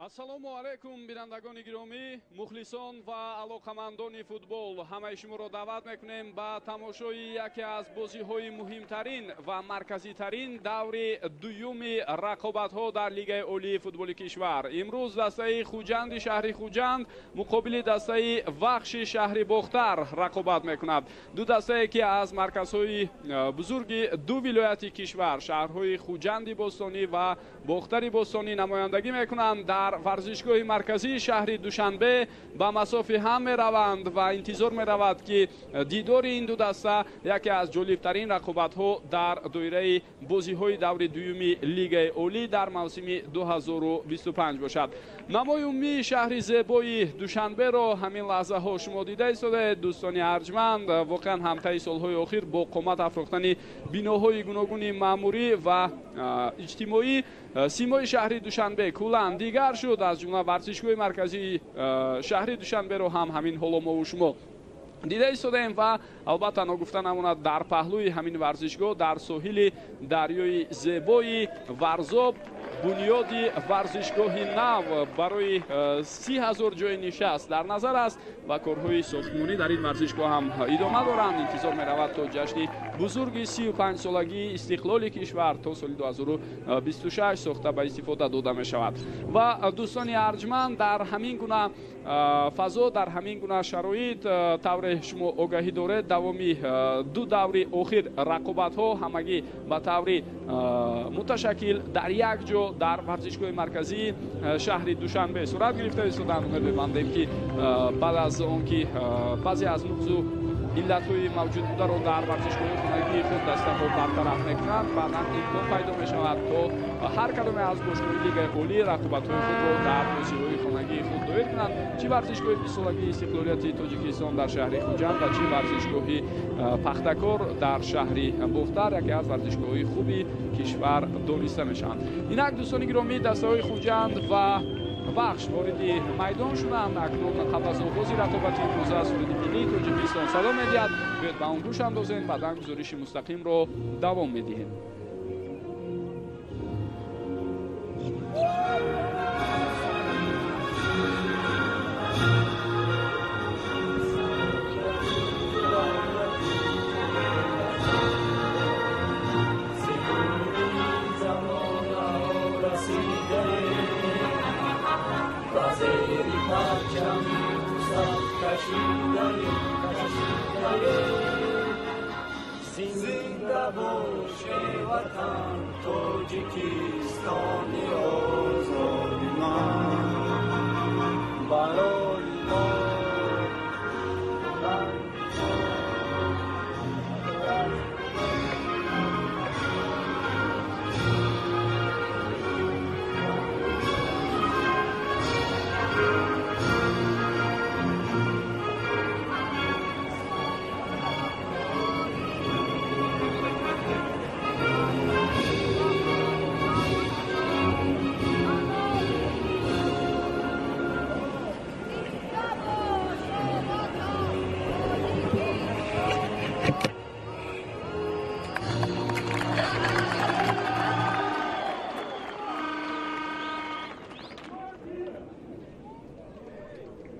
ассалому алайкум бинандагони гиромӣ, мухлисон ва алоқамандони футбол. Ҳамаи шуморо даъват мекунем ба тамошои яке аз бозиҳои муҳимтарин ва марказитарин даври дуюми рақобатҳо дар Лигаи олии футболи кишвар. Имрӯз дастаи Хуҷанди шаҳри Хуҷанд муқобили дастаи Вахши шаҳри Бохтар рақобат мекунад. Ду дастае ки аз марказҳои бузурги ду вилояти кишвар, шаҳрҳои Хуҷанди бостонӣ ва Бохтари бостонӣ намояндагӣ мекунанд. Дар варзишгоҳи марказии шаҳри Душанбе ба масофи ҳам мераванд ва интизор меравад ки дидори ин ду даста яке аз ҷолибтарин рақобатҳо дар доираи бозиҳои даври дуюми Лигаи олӣ дар мавсими 2025 бошад. намои умумии шаҳри зебои Душанберо ҳамин лаҳзаҳо шумо дида истодаед. дӯстони арҷманд, воқеан ҳамтаи солҳои охир бо қомат афрохтани биноҳои гуногуни маъмурӣ ва иҷтимоӣ симои шаҳри Душанбе куллан дигар шуд. аз ҷумла варзишгоҳи марказии шаҳри Душанберо ҳам ҳамин ҳоло мову шумо дида истодаем ва албатта ногуфта намонад дар паҳлӯи ҳамин варзишгоҳ дар соҳили дарёи зебои Варзоб бунёди варзишгоҳи нав барои 30,000 ҷои нишаст дар назар аст ва корҳои сохтмонӣ дар ин варзишгоҳ ҳам идома доранд. интизор меравад то ҷашни бузурги 35-солагии истиқлоли кишвар то соли 2026 сохта ба истифода дода мешавад. ва дӯстони арҷманд, дар ҳамин гуна фазо, дар ҳамин гуна шароит, тавре шумо огаҳӣ доред, давоми ду даври охир рақобатҳо ҳамагӣ ба таври муташаккил дар як ҷо дар варзишгоҳи марказии шаҳри Душанбе сурат гирифта истоданд. умед мебандем ки баъд аз он ки баъзе аз нуқзу иллатҳои мавҷуд бударо дар варзишгоҳи хонагии худ дастаҳо бартараф мекунанд, баъдан имкон пайдо мешавад то ҳар кадоме аз бошгоҳи Лигаи олӣ рақобатҳои худро дар бозиҳои хонагии худ доир кунанд. чӣ варзишгоҳи 20-солагии истиқлолияти Тоҷикистон дар шаҳри Хуҷанд ва чӣ варзишгоҳи Пахтакор дар шаҳри Бохтар, яке аз варзишгоҳҳои хуби кишвар дониста мешаванд. инак дӯстони гиромӣ, дастаҳои Хуҷанд ва Вахш вориди майдон шуданд. акнун қабл аз оғози рақобати имрӯза суруди миллии Тоҷикистон садо медиҳад. бояд ба он гӯш андозем, баъдан гузориши мустақимро давом медиҳем. زنده باشه وطن تاجیکستان آزاد من برای ما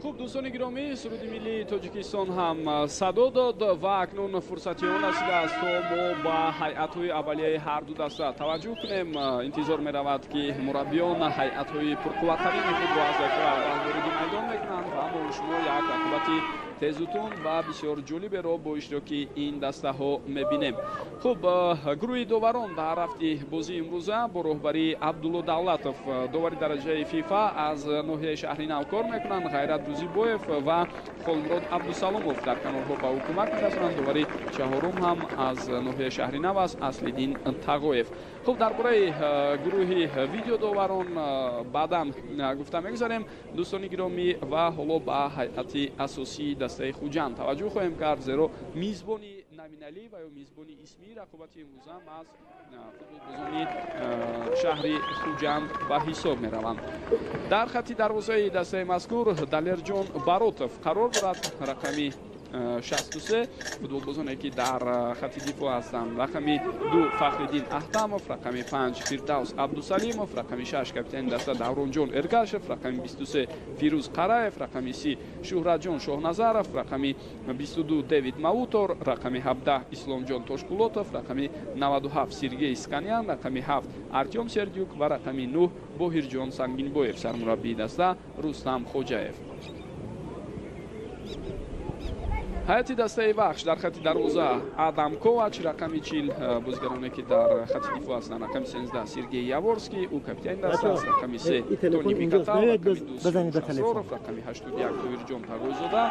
хуб дӯстони гиромӣ, суруди миллии Тоҷикистон ҳам садо дод ва акнун фурсати он расидааст то мо ба ҳайъатҳои аввалияи ҳарду даста таваҷҷӯҳ кунем. интизор меравад ки мураббиён ҳайъатҳои пурқувваттарини худро аз якҷоя ворidi майдон мекунанд ва мо шумо як рақобати тезутун ва бисёр ҷолиберо бо иштироки ин дастаҳо мебинем. хуб гурӯҳи доварон дар рафти бозии имрӯза бо роҳбарии Абдулло Давлатов, довари дараҷаи ФИФА аз ноҳияи шаҳри Нав кор мекунанд. Ғайрат Рӯзибоев ва Холмурод Абдусаломов дар канорҳо ба ҳукумат мерасонанд. довари чаҳорум ҳам аз ноҳияи шаҳри Нав аст, Аслиддин Тағоев. хуб дар бораи гурӯҳи видеодоварон баъдан гуфта мегузарем. дӯстони гиромӣ, ва ҳоло ба ҳайъати асосии дастаи Хуҷанд таваҷҷӯҳ хоҳем кард, зеро мизбони номиналӣ ва ё мизбони исмии рақобати имрӯза аз футболбозони шаҳри Хуҷанд ба ҳисоб мераванд. дар хатти дарвозаи дастаи мазкур Далерҷон Баротов қарор дорад. рақами 63 футболбозоне ки дар хатти дифоъ ҳастанд. рақами 2 фахриддин аҳтамов, рақами 5 фирдавс абдусалимов, рақами 6 капитани даста давронҷон эргашев, рақами 23 фирӯз қараев, рақами 30 шӯҳратҷон шоҳназаров, рақами 22 девид маутор, рақами 17 исломҷон тошкулотов, рақами 97 сергей сканян, рақами 7 артём сердюк ва рақами 9 боҳирҷон сангинбоев. Сармураббии даста рустам хоҷаев. ҳайати дастаи вахш дар хатти дарвоза Адам Ковач, рақами 40 бозигароне ки дар хатти дифоъ ҳастанд, рақами 13 Сергей Яворский, ӯ капитани даста аст, рақами 3 Тони Микатав, рақами 2 Шасроров, рақами 81 Тоирҷон Парвойзода,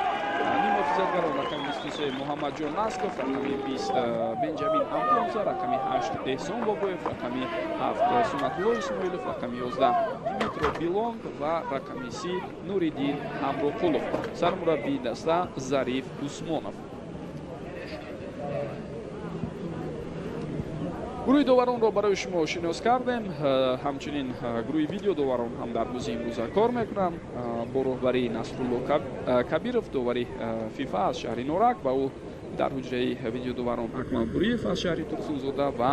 нимофизатгарон, рақами 23 Муҳаммадҷон Насков, рақами 20 Бенҷамин Ампонза, рақами 8 Эҳсон Бобоев, рақами 7 Сунатулло Исмоилов, рақами 11 Димитро Билонг ва рақами 30 Нуриддин Ҳамроқулов. Сармураббии даста Зариф Усмонов. гурӯҳи доваронро барои шумо шинос кардем. ҳамчунин гурӯҳи видеодоварон ҳам дар рӯзи имрӯза кор мекунанд. бо роҳбарии Насрулло Кабиров, довари фифа аз шаҳри Норак, ва ӯ дар ҳуҷраи видеодоварон Акмал Буриев аз шаҳри Турсунзода ва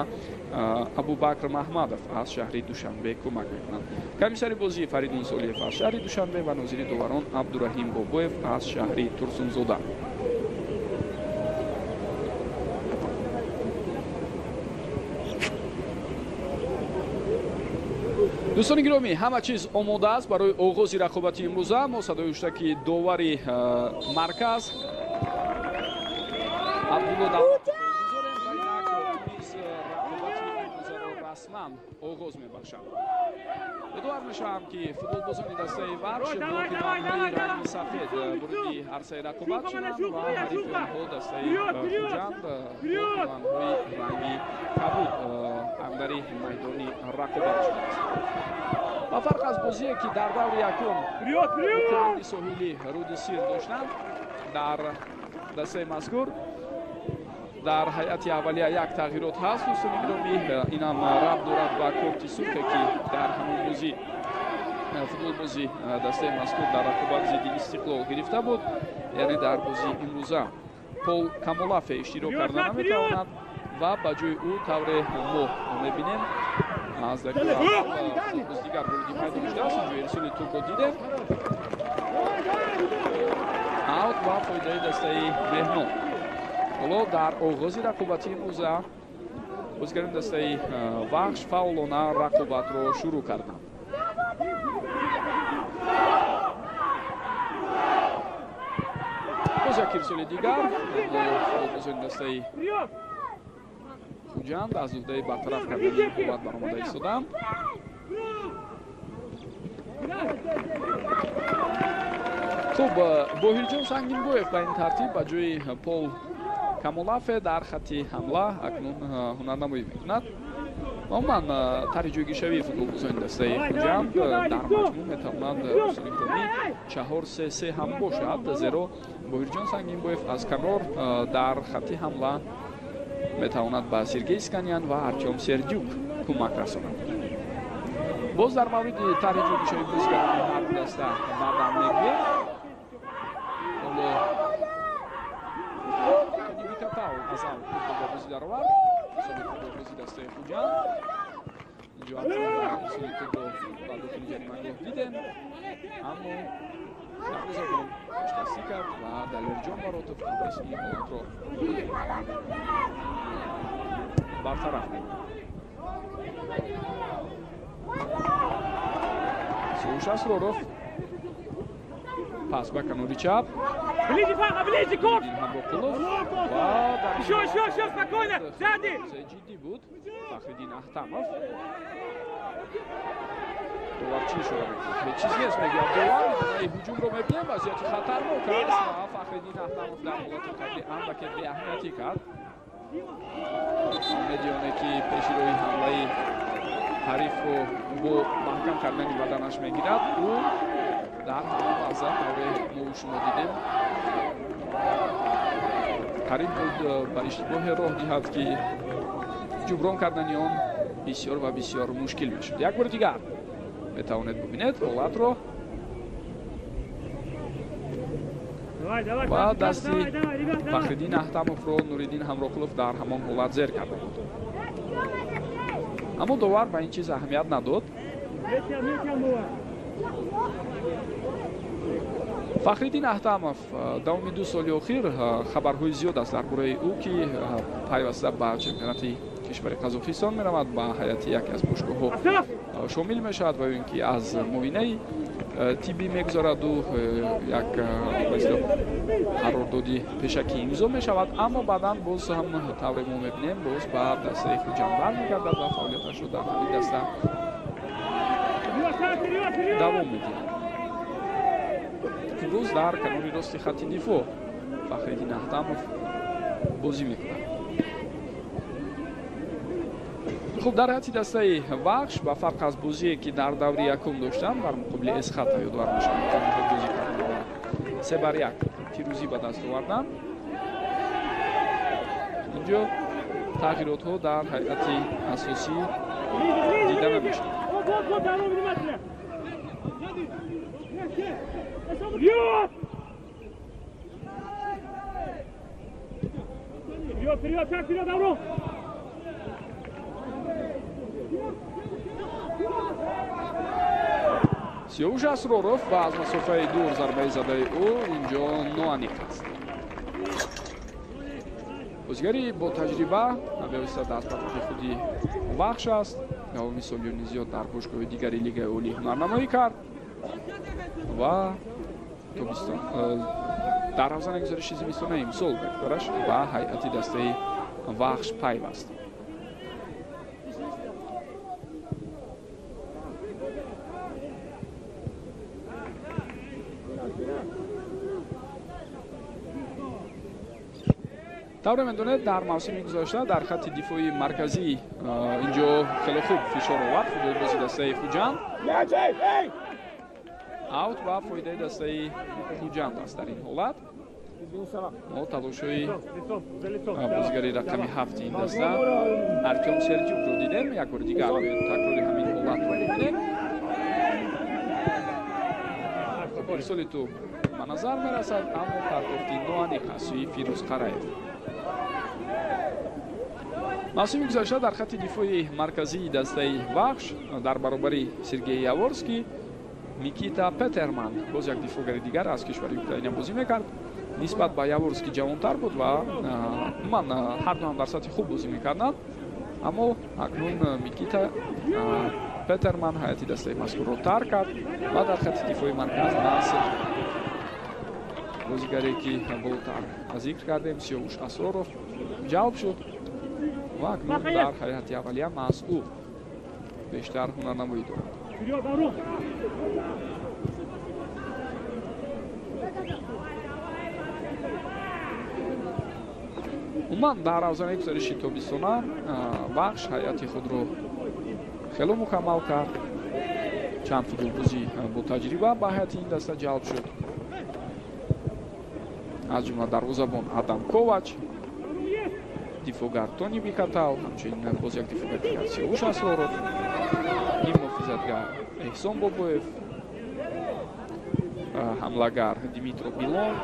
Абубакр Маҳмадов аз шаҳри Душанбе кӯмак мекунанд. комиссари бозии Фаридун Солиев аз шаҳри Душанбе ва нозири доварон Абдураҳим Бобоев аз шаҳри Турсунзода. дӯстони гиромӣ, ҳама чиз омода аст барои оғози рақобати имрӯза. мо садои уштаки довари марказ Абдулло Давлатов мизорем ва инак низ рақобати имрӯзаро расман оғоз мебахшад. Эдовар мешавам ки футболбозони дастаи вахш бо пинҳонҳои ранги сафед вуруди арсаи рақобат шуданд ва ҳарифи онҳо дастаи хуҷанд бо пинҳонҳои ранги кабуд андари майдони рақобат шудааст. ба фарқ аз бозие ки дар даври якум ҳукумати соҳилӣ руди сир доштанд, дар дастаи мазкур дар ҳайати аввалия як тағйирот ҳаст. дӯстони гиромӣ, инам рабт дорад ба корти сурхе ки дар ҳамон бозӣ футболбози дастаи мазкур дар рақобат зидди Истиқлол гирифта буд. яъне дар бозии имрӯза Пол Камолафе иштирок карда наметавонад ва ба ҷои ӯ тавре мо мебинем аз дақиқа футболбози дигар вориди майдон шудааст. инҷо ирсоли тӯбро дидем. аут ва фоидаи дастаи Беҳнод. ҳоло дар оғози рақобати имрӯза бозигарони дастаи вахш фаъолона рақобатро шурӯъ карданд. боз як ирсоли дигар футболбозони дастаи хуҷанд аз уҳдаи бартараф кардани рақобат баромада истоданд. хуб, боҳирҷон сангинбоев ба ин тартиб ба ҷои Пол Камолафе дар хатти ҳамла акнун ҳунарнамоӣ мекунад. умуман тарҳи ҷойгиршавии футболбозони дастаи хуҷанд дар маҷмӯъ метавонад дӯстони гиромӣ 4-3-3 ҳам бошад, зеро боҳирҷон сангинбоев аз канор дар хатти ҳамла метавонад ба Сергей Сканян ва Артём Сердюк кӯмак расонад. боз дар мавриди тарҳи ҷойгиршавии бозигарони ҳар даста бардам мегӯем. ҳоло Микатав аз ам футболба бозӣ даровард, ҳисоби футболбози дастаи хуҷанд. инҷо ҳисоби тӯбро ба дохили ҷаримагоҳ дидем, аммо дарвозабон пешдастӣ кард ва Далерҷон Баротов исми ҳолатро бартараф кард. Шасроров пас ба канори чап. Ҳамроқулов ва ҷиддӣ буд Фахриддин Аҳтамов. довар чӣ ишора мекунад? ҳеҷ чиз нест, мегӯяд довар ҳуҷумро мебинем, вазъияти хатарнок аст ва Фахриддин Аҳтамов дар ҳолати қабли андаке беаҳамиятӣ кард. медиёне ки пеши роҳи ҳамлаи ҳарифро бо маҳкам кардани баданаш мегирад, ӯ дар ҳамон лаҳза тавре мо шумо дидем қариб буд ба иштибоҳе роҳ диҳад ки ҷуброн кардани он бисёр ва бисёр мушкил мешуд. як бори дигар метавонед бубинед ҳолатро. ва дасти Фахриддин Аҳтамовро Нуриддин Ҳамроқулов дар ҳамон ҳолат зер карда буд. аммо довар ба ин чиз аҳамият надод. Фахриддин Аҳтамов давоми 2 соли охир хабарҳои зиёд аст дар бораи ӯ ки пайваста ба чемпионати кишвари Қазоқистон меравад, ба ҳайати яке аз бошгоҳҳо шомил мешавад ва ин ки аз муоинаи тиббӣ мегузараду як қарордоди пешакӣ имзо мешавад, аммо баъдан боз ҳам тавре мо мебинем боз ба дастаи Хуҷанд бармегардад ва фаъолияташро дар ҳамин даста давом медиҳад. Имрӯз дар канори рости хатти дифоъ Фахриддин Аҳтамов бозӣ мекунад. хуб, дар ҳайати дастаи вахш ба фарқ аз бозие ки дар даври якум доштанд дар муқобили Эсхата ёдовар мешавад бозӣ кардан ва 3-1 пирӯзӣ ба даст овардан. инҷо тағйиротҳо дар ҳайати асосӣ дида намешавад. Сиёвуш Асроров ва аз масофаи дур зарбаи задаи ӯ инҷо ноаниқ аст. бозигари бо таҷриба бевосита дастпартофи худи вахш аст. давоми солиёни зиёд дар бошгоҳи дигари лигаи олӣ ҳунарнамоӣ кард ва тобистон дар равзани гузариши зимистонаи имсол бехтараш ба ҳайати дастаи вахш пайваст. тавре медонед дар мавсими гузашта дар хатти дифоъи марказӣ инҷо хеле хуб фишор овард футболбози дастаи Хуҷанд. аут ва фоидаи дастаи Хуҷанд аст дар ин ҳолат. мо талошҳои бозигари рақами 7 ин даста Артём Сердюкро дидем. як бори дигар такрори ҳамин ҳолатро мебинем. ирсоли тӯб ба назар мерасад, аммо партофти ноаниқ аз сӯи Фирӯз Қараев. мавсими гузашта дар хатти дифоъи марказии дастаи вахш дар баробари Сергей Яворский Микита Петерман боз як дифоъгари дигар аз кишвари Украина бозӣ мекард. нисбат ба Яворский ҷавонтар буд ва умуман ҳарду ҳам дар сатҳи хуб бозӣ мекарданд, аммо акнун Микита Петерман ҳайати дастаи мазкурро тарк кард ва дар хатти дифоъи марказ Наср бозигаре ки болотар зикр кардем Сиёвуш Асроров ҷалб шуд ва акнун дар ҳайати аввалия маҳз ӯ бештар ҳунарнамоӣ дорад. умуман дар равзанаи гузариши тобистона вахш ҳайати худро хеле мукаммал кард. чанд футболбозӣ бо таҷриба ба ҳайати ин даста ҷалб шуд, аз ҷумла дарвозабон Адам Ковач, дифоъгар Тони Бикатал, ҳамчунин боз як дифоъгари дигар Сиёвуш Асроров, ним муҳофизатгар Эҳсон Бобоев, ҳамлагар Димитро Билон,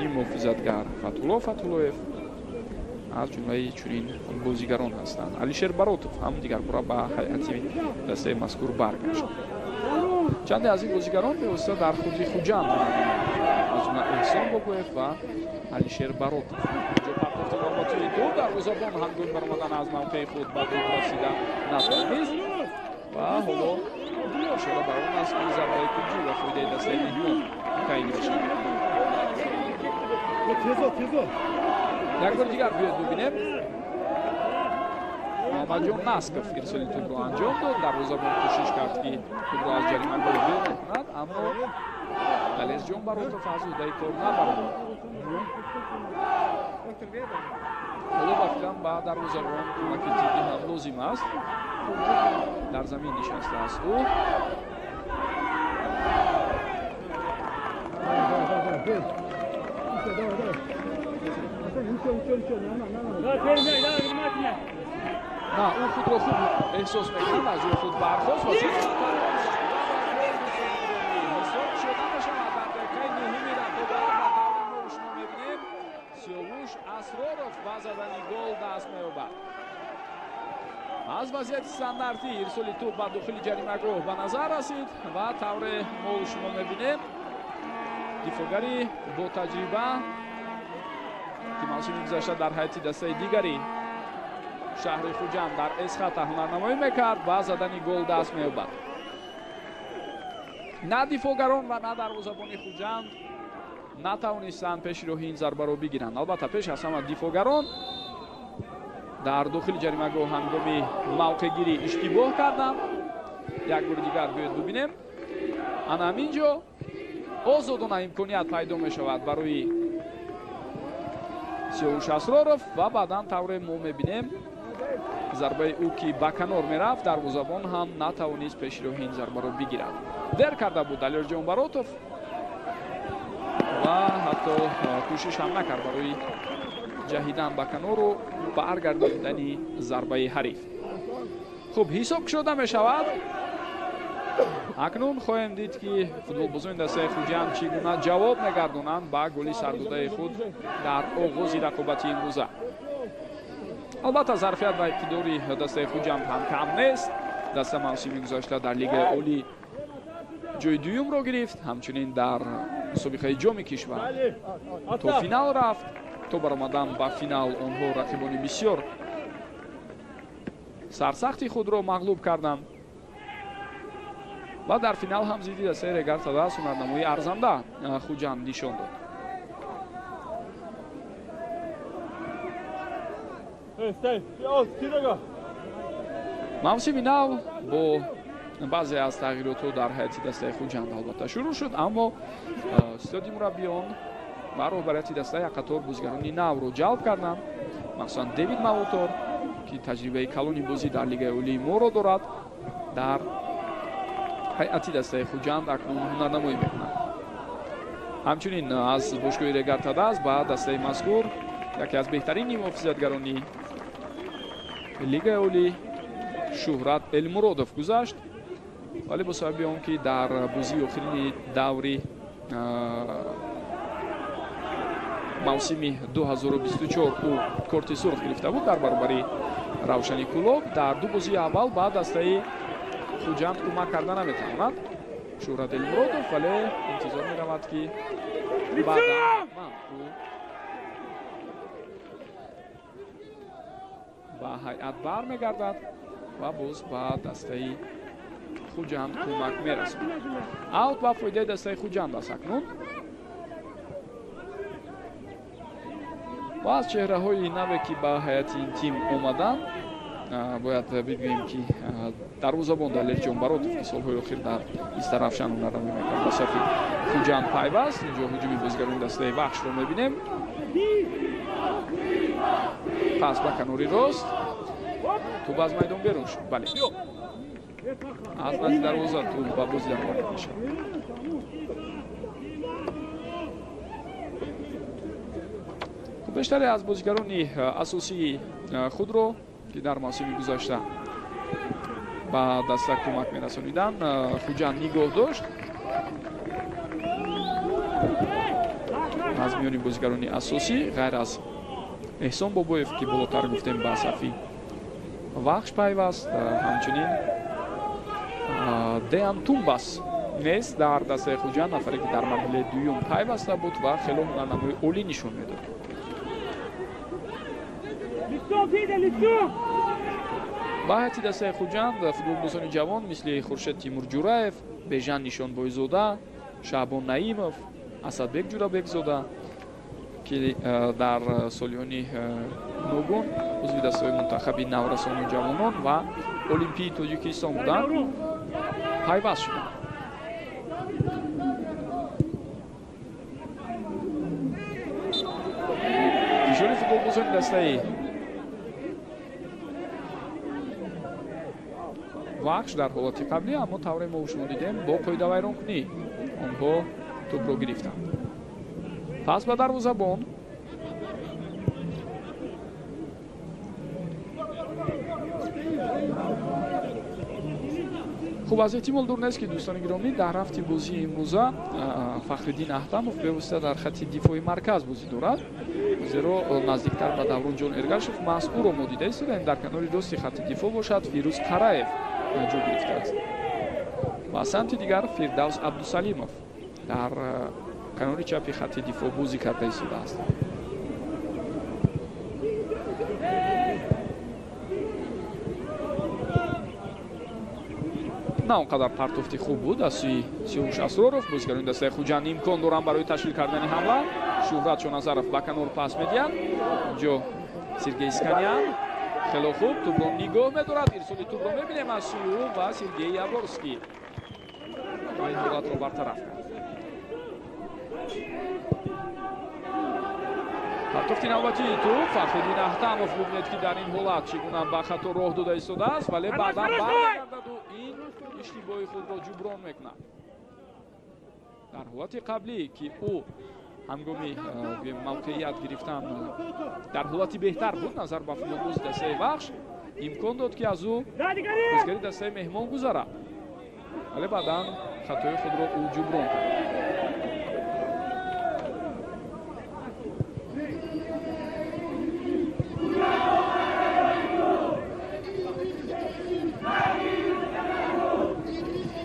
ним муҳофизатгар Фатулло Фатуллоев, аз ҷумлаи чунин бозигарон ҳастанд. Алишер Баротов ҳам дигар бора ба ҳайати дастаи мазкур баргашт. чанде аз ин бозигарон бевосита дар худи Хуҷанд аз ҷумла Эҳсон Бобоев ва Алишер Баротов. инҷо партофти ваҳбатии ду дарвозабон ҳангоми баромадан аз мавқеи худ ба тӯб расида натавонист ва ҳоло ишора бар он аст ки зарбаи куҷӣ ва фоидаи дастаи меҳмон таъин мешавад. як бори дигар биёед бибинем. Муҳаммадҷон Насков ирсоли тӯбро анҷом дод. дарвозабон кӯшиш кард ки тӯбро аз ҷаримагоҳ бёрон кунад, аммо Алесҷон Баротов аз ӯҳдаи кор набард. ҳоло ба фиълан ба дарвозабон кӯмаки тиббӣ ҳам лозим аст. дар замин нишастааст ӯ. на ӯ худро хуб эҳсос мекунад, аз ҷои худ бархост ва аз вазъияти стандартӣ ирсоли тӯб ба дохили ҷаримагоҳ ба назар расид ва тавре мо шумо мебинем дифогари бо таҷриба ки мавсими гузашта дар ҳайати дастаи дигари шаҳри хуҷанд дар эсхата ҳунарнамоӣ мекард ба задани гол даст меёбад. на дифогарон ва на дарвозабони хуҷанд натавонистанд пеши роҳи ин зарбаро бигиранд. албатта пеш аз ҳама дифогарон дар дохили ҷаримагоҳ ҳангоми мавқеъгирӣ иштибоҳ карданд. як бори дигар биёед бубинем. ана ҳамин ҷо озодона имконият пайдо мешавад барои Сиёвуш Асроров ва баъдан тавре мо мебинем зарбаи ӯ ки ба канор мерафт дарвозабон ҳам натавонист пеши роҳи ин зарбаро бигирад. дер карда буд Алиёр Ҷонбаротов ва ҳатто кӯшиш ҳам накард барои ҷаҳидан ба канору баргардонидани зарбаи ҳариф. хуб ҳисоб кушода мешавад. акнун хоҳем дид ки футболбозони дастаи хуҷанд чӣ гуна ҷавоб мегардонанд ба голи сардодаи худ дар оғози рақобати имрӯза. албатта зарфият ва иқтидори дастаи хуҷанд ҳам кам нест. даста мавсими гузашта дар лигаи олӣ ҷои дуюмро гирифт, ҳамчунин дар мусобиқаи ҷоми кишвар то финал рафт. то баромадан ба финал онҳо рақибони бисёр сарсахти худро мағлуб карданд ва дар финал ҳам зидди дастаи Регартадаст ҳунарнамоии арзанда хуҷанд нишон дод. мавсими нав бо баъзе аз тағйиротҳо дар ҳайати дастаи хуҷанд албатта шурӯъ шуд, аммо стиёди мураббиён ва роҳбарияти даста як қатор бозигарони навро ҷалб карданд, махсусан Девид Мавотор ки таҷрибаи калони бозӣ дар лигаи олии моро дорад, дар ҳайати дастаи хуҷанд акнун ҳунарнамоӣ мекунад. ҳамчунин аз бошгоҳи Регартадаст ба дастаи мазкур яке аз беҳтарини муҳофизатгарони лигаи олӣ Шуҳрат Элмуродов гузашт, вале бо сабаби он ки дар бозии охирини даври мавсими 2024 ӯ корти сурх гирифта буд дар баробари Равшани Кулоб, дар ду бозии аввал ба дастаи хуҷанд кӯмак карда наметавонад Шуҳрат Элмуродов, вале интизор меравад ки баъдан ӯ ба ҳайат бармегардад ва боз ба дастаи хуҷанд кӯмак мерасонад. аут ба фоидаи дастаи хуҷанд аст акнун. ва аз чеҳраҳои наве ки ба ҳайати ин тим омаданд бояд бигӯем ки дарвозабон Алиёр Ҷонбаротов ки солҳои охир дар Иста Равшан ҳунарнамоӣ мекард ба сафи хуҷанд пайваст. инҷо ҳуҷуми бозигарони дастаи Вахшро мебинем. пас ба канори рост тӯб аз майдон берун шуд. бале аз назди дарвоза тӯб ба бозӣ омада мешавад. бештаре аз бозигарони асосии худро ки дар мавсими гузашта ба даста кӯмак мерасониданд хуҷанд нигоҳ дошт. аз миёни бозигарони асосӣ ғайр аз Эҳсон Бобоев ки болотар гуфтем ба сафи Вахш пайваст, ҳамчунин Деян Тумбас нест дар дастаи хуҷанд, нафаре ки дар марҳилаи дуюм пайваста буд ва хело ҳунарнамоии олӣ нишон медод. ба ҳайати дастаи хуҷанд футболбозони ҷавон мисли Хуршед Тимурҷураев, Бежан Нишонбойзода, Шаъбон Наимов, Асадбек Ҷурабекзода ки дар солиҳони ногун узви дастаи мунтахаби наврасони ҷавонон ва Олимпии Тоҷикистон буданд, пайваст шуданд. фишори футболбозони дастаи Вахш дар ҳолати қаблӣ, аммо тавре мо шумо дидем бо қоидавайронкунӣ онҳо тӯбро гирифтанд. пас ба дарвозабон хуб аз эҳтимол дур нест ки дӯстони гиромӣ дар рафти бозии имрӯза Фахриддин Аҳтамов бевосита дар хатти дифои марказ бозӣ дорад, зеро наздиктар ба Давронҷон Эргашев маҳз ӯро мо дида истодаем дар канори рости хатти дифоъ бошад Фирӯз Қараев ҷо гирифтааст ва самти дигар Фирдавс Абдусалимов дар канори чапи хатти дифоъ бозӣ карда истодааст. на он қадар партофти хуб буд аз сӯи Сиёвуш Асроров. Бозигарони дастаи Хуҷанд имкон доранд барои ташкил кардани ҳамла. Шуҳрат Шоназаров ба канор пас медиҳад. инҷо Сергей Сканян хело хуб тӯбро нигоҳ медорад. ирсоли тӯбро мебинем аз сӯи ӯ ва Сергей Яворский ин ҳолатро бартараф кард. партофти навбатии тӯб Фахриддин Аҳтамов мебинед ки дар ин ҳолат чӣ гуна ба хато роҳ дода истодааст, вале баъдан бармегардад ӯ ин иштибоҳи худро ҷуброн мекунад. дар ҳолати қаблӣ ки ӯ ҳангоми мавқеият гирифтан дар ҳолати беҳтар буд, назар ба футболбози дастаи Вахш имкон дод ки аз ӯ бозигари дастаи меҳмон гузарад, вале баъдан хатои худро ӯ ҷуброн кард.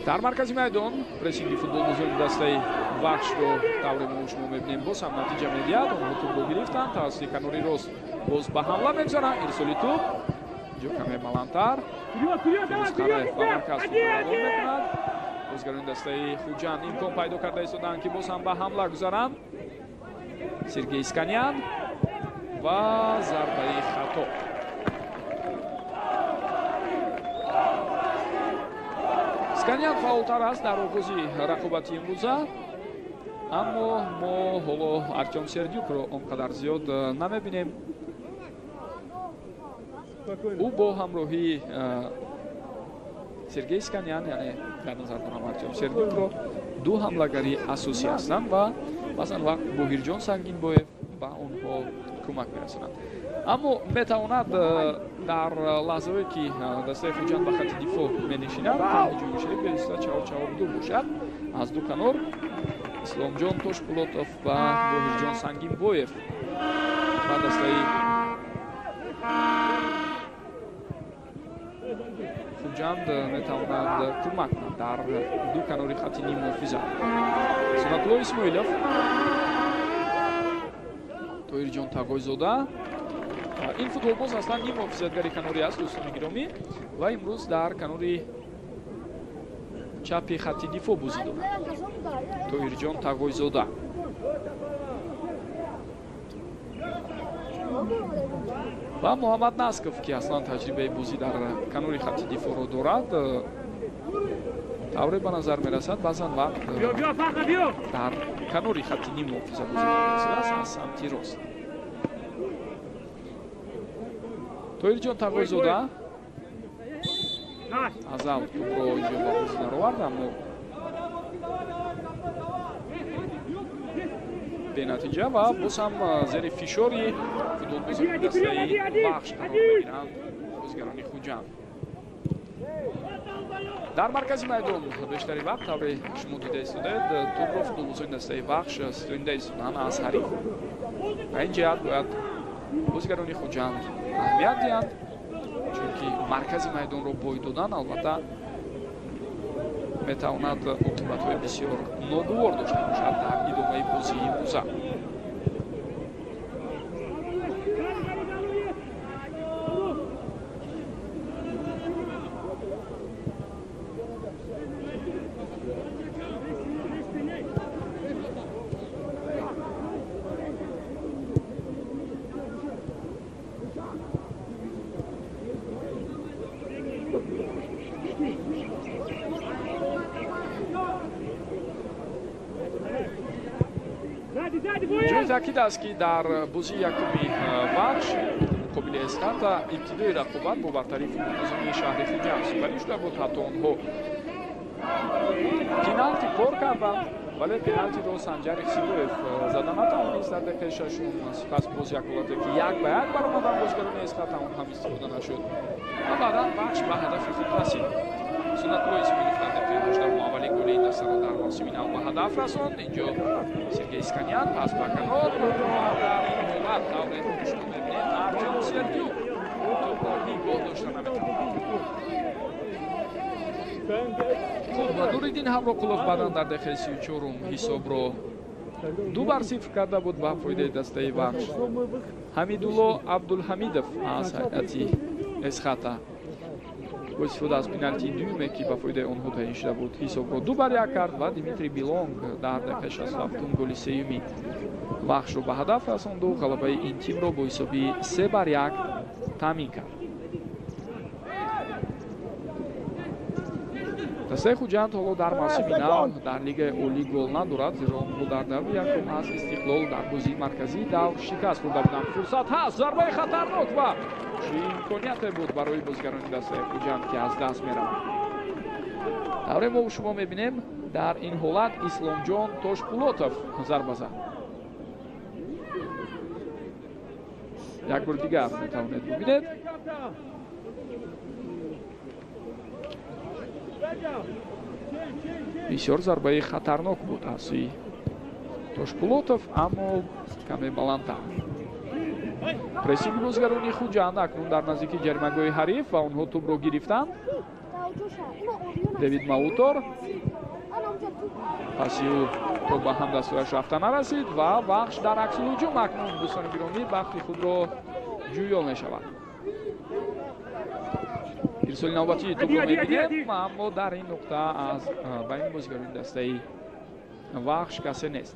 дар маркази майдон прессинги футболбозони дастаи Вахшро тавре мо шумо мебинем боз ҳам натиҷа медиҳад. онҳо тӯбро гирифтанд, тавассути канори рост боз ба ҳамла мегузаранд. ирсоли тӯб ҷо каме баландтар Фирӯз Қараев ба марказ равон мекунад. бозигарони дастаи Хуҷанд имкон пайдо карда истоданд ки боз ҳам ба ҳамла гузаранд. Сергей Сканян ва зарбаи хато. Сканян фаъолтар аст дар оғози рақобати имрӯза, аммо мо ҳоло Артём Сердюкро он қадар зиёд намебинем. ӯ бо ҳамроҳии Сергей Сканян, яъне дар назар дорам Артём Сердюкро, ду ҳамлагари асосӣ ҳастанд ва баъзан вақт Боҳирҷон Сангинбоев ба онҳо кӯмак мерасонад. аммо метавонад дар лаҳзавое ки дастаи Хуҷанд ба хатти дифоъ менишинад ҳаҷумгӯшии бевосита чавоб-чавобдур бошад. аз ду канор Исломҷон Тошпулотов ва Боҳирҷон Сангинбоев ба дастаи Хуҷанд метавонад кӯмак кунад дар ду канори хатти ниммуҳофиза. Сунатулло Исмоилов, Тоҳирҷон Тағойзода. ин футболбоз аслан ниммуҳофизатгари канори аст дӯстони гиромӣ ва имрӯз дар канори чапи хатти дифоъ бозӣ дорад. Тоҳирҷон Тағойзода ва Муҳаммад Насков ки аслан таҷрибаи бозӣ дар канори хатти дифоъро дорад, тавре ба назар мерасад баъзан вақт дар канори хатти ниммуҳофиза бозӣ мекунад аз самти рост. Тоҳирҷон Тағойзода аз авт тӯбро инҷо ба бозӣ даровард, аммо бенатиҷа ва боз ҳам зери фишори футболбозони дастаи Вахш қарор мегиранд бозигарони Хуҷанд. дар маркази майдон бештари вақт тавре шумо дида истодаед тӯбро футболбозони дастаи Вахш ситонида истоданд аз ҳариф. ба ин ҷиҳат бояд бозигарони Хуҷанд аҳамият диҳанд, чунки маркази майдонро бой додан албатта метавонад оқибатҳои бисёр ногувор дошта бошад дар идомаи бозии имрӯза. ҷои таъкид аст ки дар бозии якуми Вахш муқобили Эсхата ибтидои рақобат бо бартарии футболбозони шаҳри Хуҷанд сифарӣ шуда буд. ҳатто онҳо пеналти кор карданд, вале пеналтиро Санҷар Ихсибоев зада натавонист дар дақиқаи шашум. сипас боз як ҳолате ки 1-1 баромаданд бозигарони Эсхата, он ҳам истифода нашуд ва баъдан Вахш ба ҳадафи худ расид. мусонатро исм гирифтан дақиқаи 18 аввалин голи ин дастаро дар мавсими нав ба ҳадаф расонд. Инҷо Сергей Сканян пас ба канор дар ин ҳолат тавре шумо мебинед Арчон Сергию тӯбро нигоҳ дошта наметавонад. Нуриддин Ҳавроқулов баъдан дар дақиқаи 34 ҳисобро 2-0 карда буд ба фоидаи дастаи Вахш. Ҳамидулло Абдулҳамидов аз ҳайати Эсхата бо истифода аз пеналтии дуюме ки ба фоидаи онҳо таъин шуда буд ҳисобро 2-1 кард ва Димитрий Билонг дар дақиқаи 67 голи сеюми Вахшро ба ҳадаф расонду ғалабаи ин тимро бо ҳисоби 3-1 таъмин кард. дастаи Хуҷанд ҳоло дар мавсими нав дар лигаи олӣ гол надорад, зеро онҳо дар даври якум аз Истиқлол дар бозии марказии давр шикаст хӯрда буданд. Фурсат ҳаст, зарбаи хатарнок ва имконияте буд барои бозигарони дастаи Хуҷанд ки аз даст меравад. давре мо шумо мебинем дар ин ҳолат Исломҷон Тошпулотов зарба зад. як бор дигар метавонед бубинед. бисёр зарбаи хатарнок буд аз сӯи Тошпулотов, аммо каме баландтар. прессинги бозигарони Хуҷанд акнун дар наздики ҷаримагоҳи ҳариф ва онҳо тӯбро гирифтанд. Давид Маутор паси ӯ то ба ҳамдастояш рафта нарасид ва Вахш дар аксул ҳуҷум акнун дӯстони гиромӣ бахти худро ҷӯён мешавад. ирсоли навбатии тӯбро мебинем, аммо дар ин нуқта аз байни бозигарони дастаи Вахш касе нест.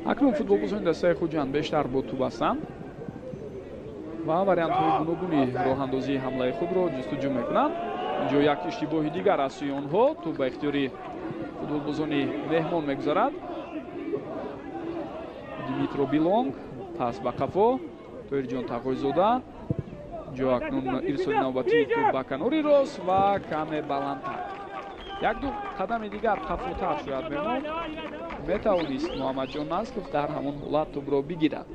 акнун футболбозони дастаи Хуҷанд бештар бо тӯб ҳастанд ва вариантҳои гуногуни роҳандозии ҳамлаи худро ҷустуҷӯ мекунанд. инҷо як иштибоҳи дигар аз сӯи онҳо тӯб ба ихтиёри футболбозони меҳмон мегузарад. Димитро Билонг пас ба қафо Тоҳирҷон Тағоизода. инҷо акнун ирсоли навбатии тӯб ба канори рост ва каме баландтар. як-ду қадами дигар қафотар шояд мемонд. метавонист Муҳаммадҷон Наслов дар ҳамон ҳолат тӯбро бигирад.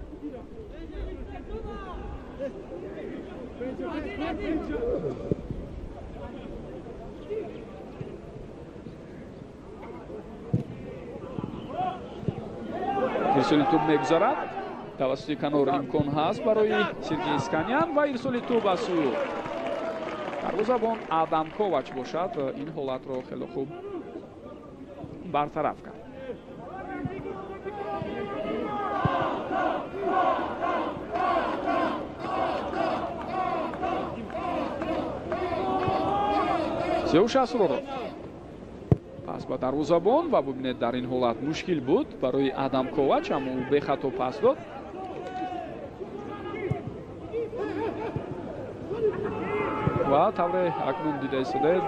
ирсоли тӯб мегузарад. тавассути канор имкон ҳаст барои Сергей Сканян ва ирсоли тӯб аз сӯи дарвозабон Адам Ковач бошад. ин ҳолатро хеле хуб бартараф кард. Сеуша Суроров пас ба дарвозабон ва бубинед дар ин ҳолат мушкил буд барои Адам Ковач, аммо ӯ бехато пас дод. ва тавре акнун дида истодед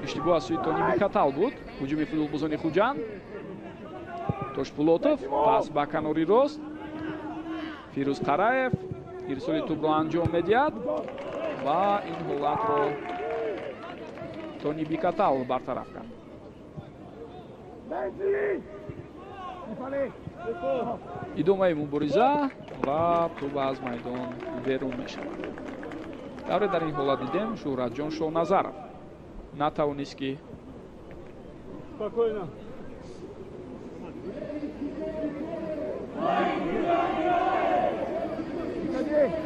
иштибоҳ аз сӯи Тони Бикатал буд. ҳуҷуми футболбозони Хуҷанд. Тошпулотов пас ба канори рост. Фирӯз Қараев ирсоли тӯбро анҷом медиҳад ва ин ҳолатро Тони Бикатал бартараф кард. идомаи мубориза ва тӯба аз майдон берун мешавад. давре дар ин ҳолат дидем Шуҳратҷон Шоҳназаров натавонист ки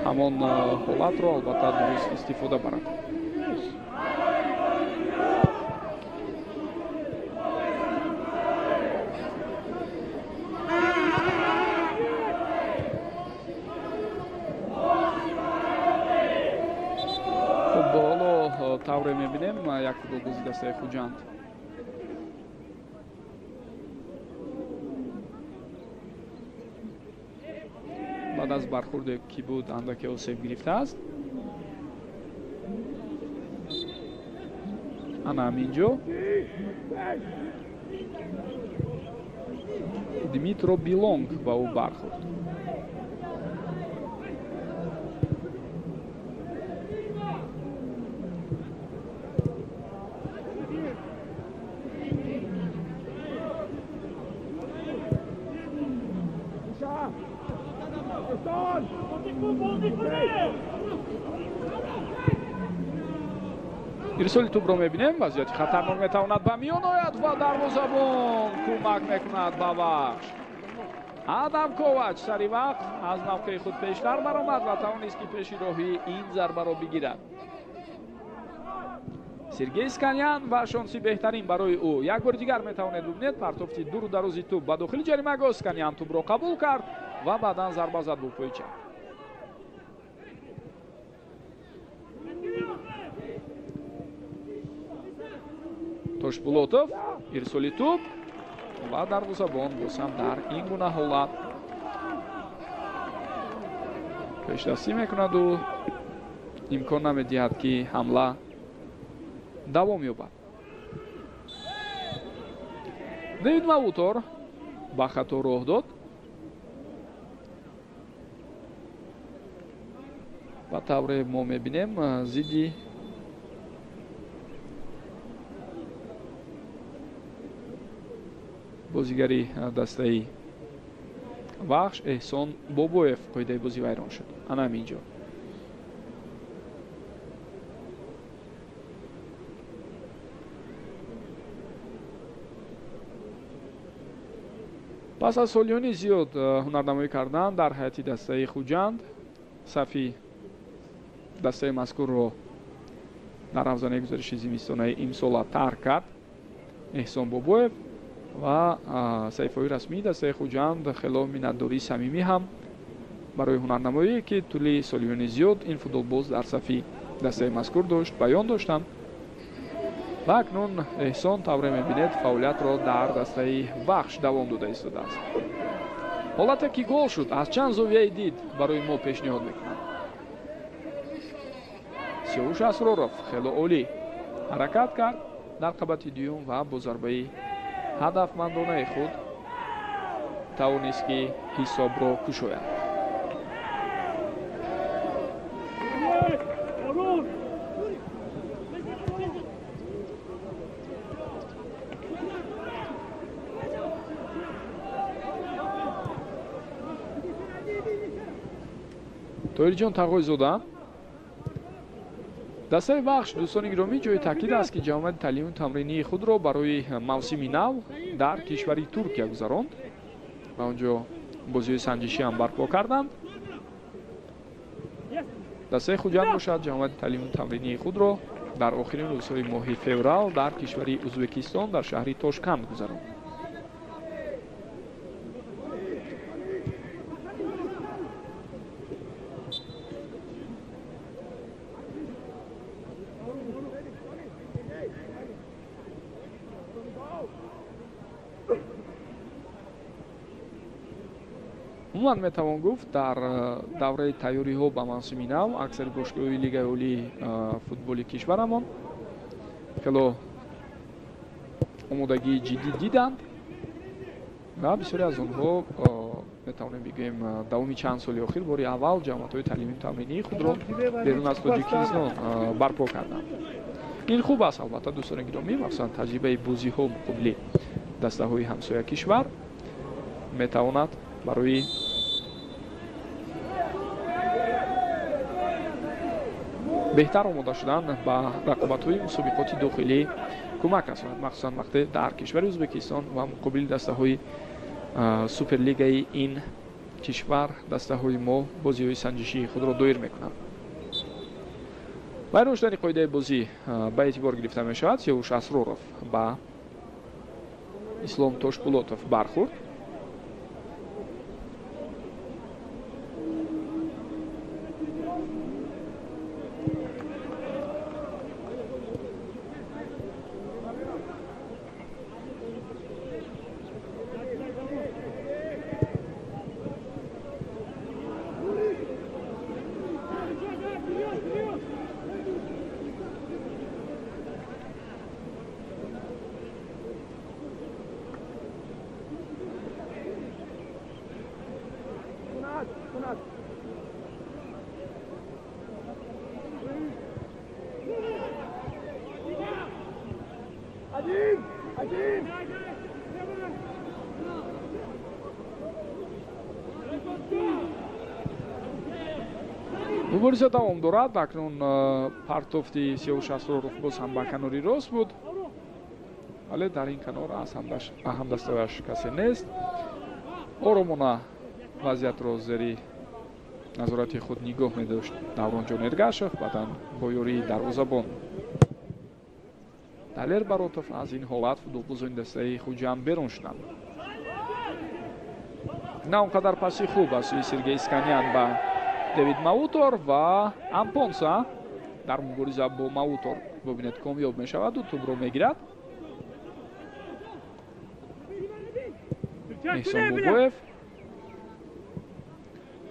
ҳамон ҳолатро албатта дуруст истифода барад. тавре мебинем як футболбози дастаи Хуҷанд ба баъд аз бархурде ки буд андаке осеб гирифтааст. ана ҳаминҷо Димитро Билонг ба ӯ бархурд. ирсоли тӯбро мебинем. вазъияти хатарнок метавонад ба миён ояд ва дарвозабон кӯмак мекунад ба Бахш. Адам Ковач сари вақт аз мавқеи худ пештар баромад ва тавонист ки пеши роҳи ин зарбаро бигирад. Сергей Сканян ва шонси беҳтарин барои ӯ. Як бори дигар метавонед бубинед. партофти дуру дарози тӯб ба дохили ҷаримагоҳ. Сканян тӯбро қабул кард ва баъдан зарба зад бо пойча. Тошпулотов ирсоли тӯб ва дарвозабон бозам дар ин гуна ҳолат пешдастӣ мекунаду имкон намедиҳад ки ҳамла давом ёбад. Дэвид Мавутор ба хато роҳ дод. ба тавре мо мебинем зидди бозигари дастаи Бахш Эҳсон Бобоев қоидаи бозӣ вайрон шуд. ана ҳаминҷо пас аз солиёни зиёд ҳунарнамоӣ кардан дар ҳайати дастаи Хуҷанд сафи дастаи мазкурро дар равзанаи гузариши зимистонаи имсола тарк кард Эҳсон Бобоев ва саҳифаҳои расмии дастаи Хуҷанд хело миннатдории самимӣ ҳам барои ҳунарнамоие ки тӯли солиёни зиёд ин футболбоз дар сафи дастаи мазкур дошт баён доштанд. ва акнун Эҳсон тавре мебинед фаъолиятро дар дастаи Бахш давом дода истодааст. ҳолате ки гол шуд аз чанд зовияи дид барои мо пешниҳод мекунад. Сиёвуш Асроров хело олӣ ҳаракат кард дар қабати дуюм ва бо зарбаи ҳадафмандонаи худ тавонист ки ҳисобро кушояд. тоҳирҷон тағоизода дастаи Бахш дӯстони гиромӣ ҷои таъкид аст ки ҷамъияти таълиму тамринии худро барои мавсими нав дар кишвари Туркия гузаронд ва он ҷо бозиҳои санҷишӣ ҳам барпо карданд. дастаи Хуҷанд бошад ҷамъияти таълиму тамринии худро дар охирин рӯзҳои моҳи феврал дар кишвари Узбекистон дар шаҳри Тошканд гузаронд. умуман метавон гуфт дар давраи тайёриҳо ба мавсими нав аксари бошгоҳҳои лигаи олии футболи кишварамон хело омодагии ҷиддӣ диданд ва бисёре аз онҳо метавонем бигӯем давоми чанд соли охир бори аввал ҷамъиятҳои таълимию тамринии худро берун аз Тоҷикистон барпо карданд. ин хуб аст албатта дӯстони гиромӣ, махсусан таҷрибаи бозиҳо муқобили дастаҳои ҳамсоя кишвар метавонад барои беҳтар омода шудан ба рақобатҳои мусобиқоти дохилӣ кӯмак расонад, махсусан вақте дар кишвари Ӯзбекистон ва муқобили дастаҳои суперлигаи ин кишвар дастаҳои мо бозиҳои санҷишии худро доир мекунанд. вайрон шудани қоидаи бозӣ ба эътибор гирифта мешавад. Сиёвуш Асроров ба Ислом Тошпулотов бархурд. мубориза давом дорад. акнун партофти Сиёвуш Асроров боз ҳам ба канори рост буд, вале дар ин канор аз ҳамдастояш касе нест. оромона вазъиятро зери назорати худ нигоҳ медошт Давронҷон Эргашев. баъдан бо ёрии дарвозабон Далер Баротов аз ин ҳолат футболбозони дастаи Хуҷанд берун шуданд. на он қадар паси хуб аз сӯи Сергей Сканян ба Девид Маутор ва Ампонса дар мубориза бо Маутор бобинед комёб мешаваду тӯбро мегирад. Эҳсон Бубоев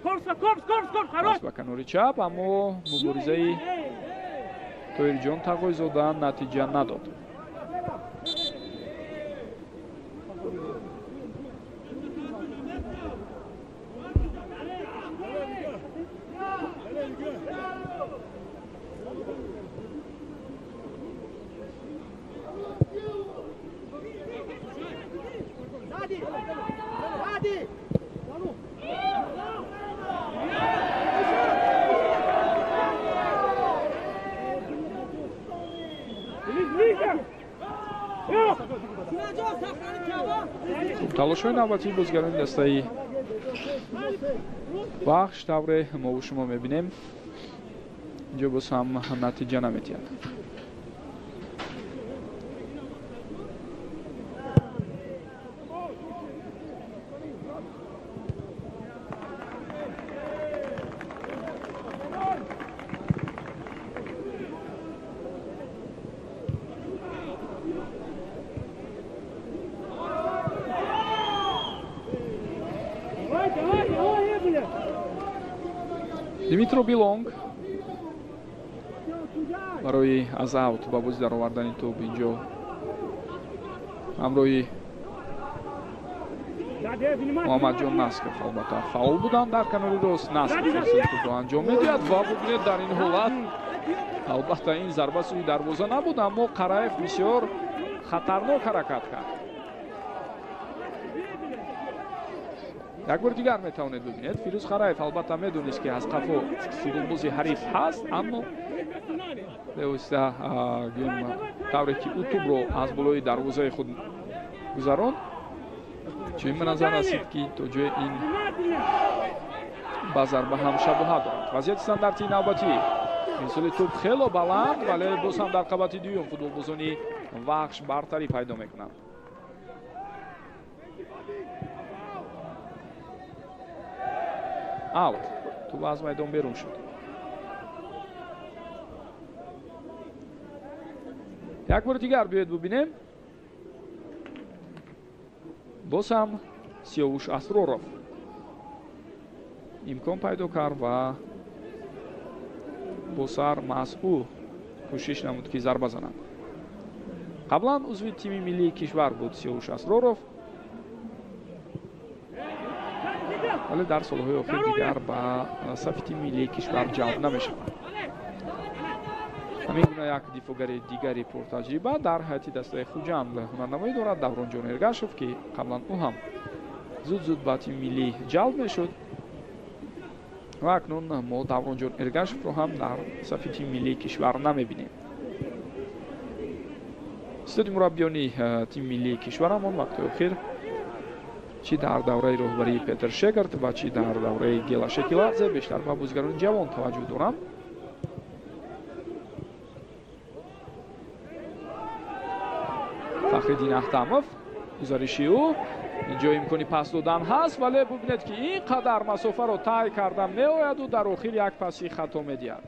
пас ба канори чап, аммо муборизаи Тоирҷон Тағоизода натиҷа надод. талошҳои навбатии бозигарони дастаи бахш тавре мо бо шумо мебинем. инҷо боз ҳам натиҷа наметиҳад. Димитро Билонг барои аз аут ба бозӣ даровардани тӯб инҷо ҳамроҳи Муҳаммадҷон Насков албатта фаъол буданд дар канори рост. Насков фурсатро анҷом медиҳад ва бубинед дар ин ҳолат албатта ин зарба сӯи дарвоза набуд, аммо Қараев бисёр хатарнок ҳаракат кард. як бор дигар метавонед бибинед Фирӯз Қараев албатта медонист ки аз қафо футболбози ҳариф ҳаст, аммо бевосита тавре ки ӯ тӯбро аз болои дарвозаи худ гузаронд, чунин ба назар расид ки то ҷои ин ба зарба ҳам шабоҳат дорад. вазъияти стандартии навбатӣ мисоли тӯб хело баланд, вале боз ҳам дар қабати дуюм футболбозони вахш бартарӣ пайдо мекунанд. аут. тӯб аз майдон берун шуд. як бори дигар биёед бубинем. боз ҳам Сиёвуш Асроров имкон пайдо кард ва бо сар масъул кӯшиш намуд ки зарба занад. қаблан узви тими миллии кишвар буд Сиёвуш Асроров, вале дар солҳои охир дигар ба сафи тими миллии кишвар ҷалб намешавад. ҳамин гуна як дифогари дигари пуртаҷриба дар ҳайати дастаи Хуҷанд ҳунарнамоӣ дорад Давронҷон Эргашев, ки қаблан ӯ ҳам зуд ба тими миллӣ ҷалб мешуд ва акнун мо Давронҷон Эргашевро ҳам дар сафи тими миллии кишвар намебинем. истоди мураббиёни тими миллии кишвар ҳамон вақтҳои охир чӣ дар давраи роҳбарии Петер Шегарт ва чӣ дар давраи Гела Шекиладзе бештар ба бозигарони ҷавон таваҷҷӯҳ дорам. Фахриддин Ахтамов гузариши ӯ, инҷо имкони пас додан ҳаст, вале бубинед ки ин қадар масофаро тай карда меояду дар охир як паси хато медиҳад.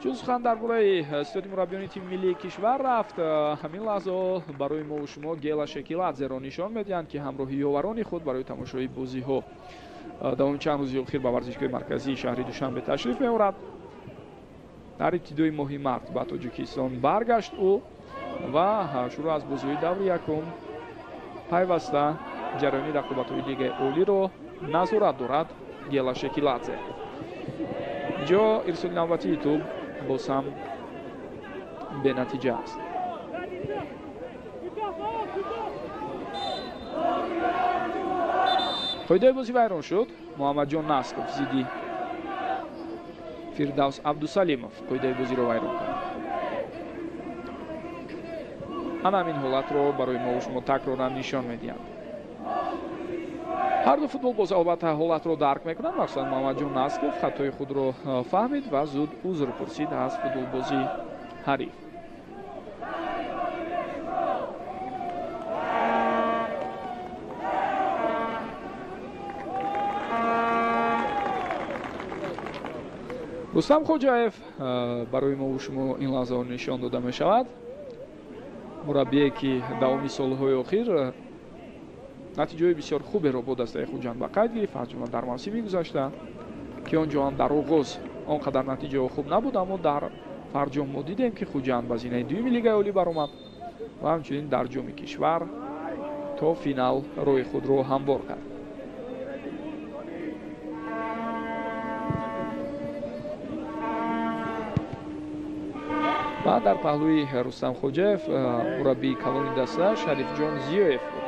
чун сухан дар бораи истоди мураббиёни тими миллии кишвар рафт, ҳамин лаҳзо барои мо шумо Гела Шекиладзеро нишон медиҳанд ки ҳамроҳи ёварони худ барои тамошои бозиҳо давоми чанд рӯзи охир ба варзишгоҳи марказии шаҳри Душанбе ташриф меорад. дар ибтидои моҳи март ба Тоҷикистон баргашт ӯ ва шурӯъ аз бозиҳои даври якум пайваста ҷараёни рақобатҳои лигаи олиро назорат дорад Гела Шекиладзе. инҷо ирсоли навбатии тӯб боз ҳам бенатиҷа аст. қоидаи бозӣ вайрон шуд. Муҳаммадҷон Насков зидди фирдавс абдусалимов қоидаи бозиро вайрон кард. ана ҳамин ҳолатро барои мову шумо такроран нишон медиҳанд. ҳарду футболбоз албатта ҳолатро дарк мекунанд. махсусан муҳаммадҷон насков хатои худро фаҳмид ва зуд узр пурсид аз футболбози ҳариф. рустам хоҷаев барои мову шумо ин лаҳзаҳо нишон дода мешавад. мураббие ки давоми солҳои охир натиҷаҳои бисёр хуберо бо дастаи хуҷанд ба қайд гирифт, аз ҷумла дар мавсими гузашта ки он ҷо ҳам дар оғоз он қадар натиҷаҳо хуб набуд, аммо дар фарҷом мо дидем ки хуҷанд ба зинаи дуюми лигаи олӣ баромад ва ҳамчунин дар ҷоми кишвар то финал роҳи худро ҳамвор кард. ва дар паҳлӯи рустам хоҷаев мураббии калони даста шарифҷон зиёев буд.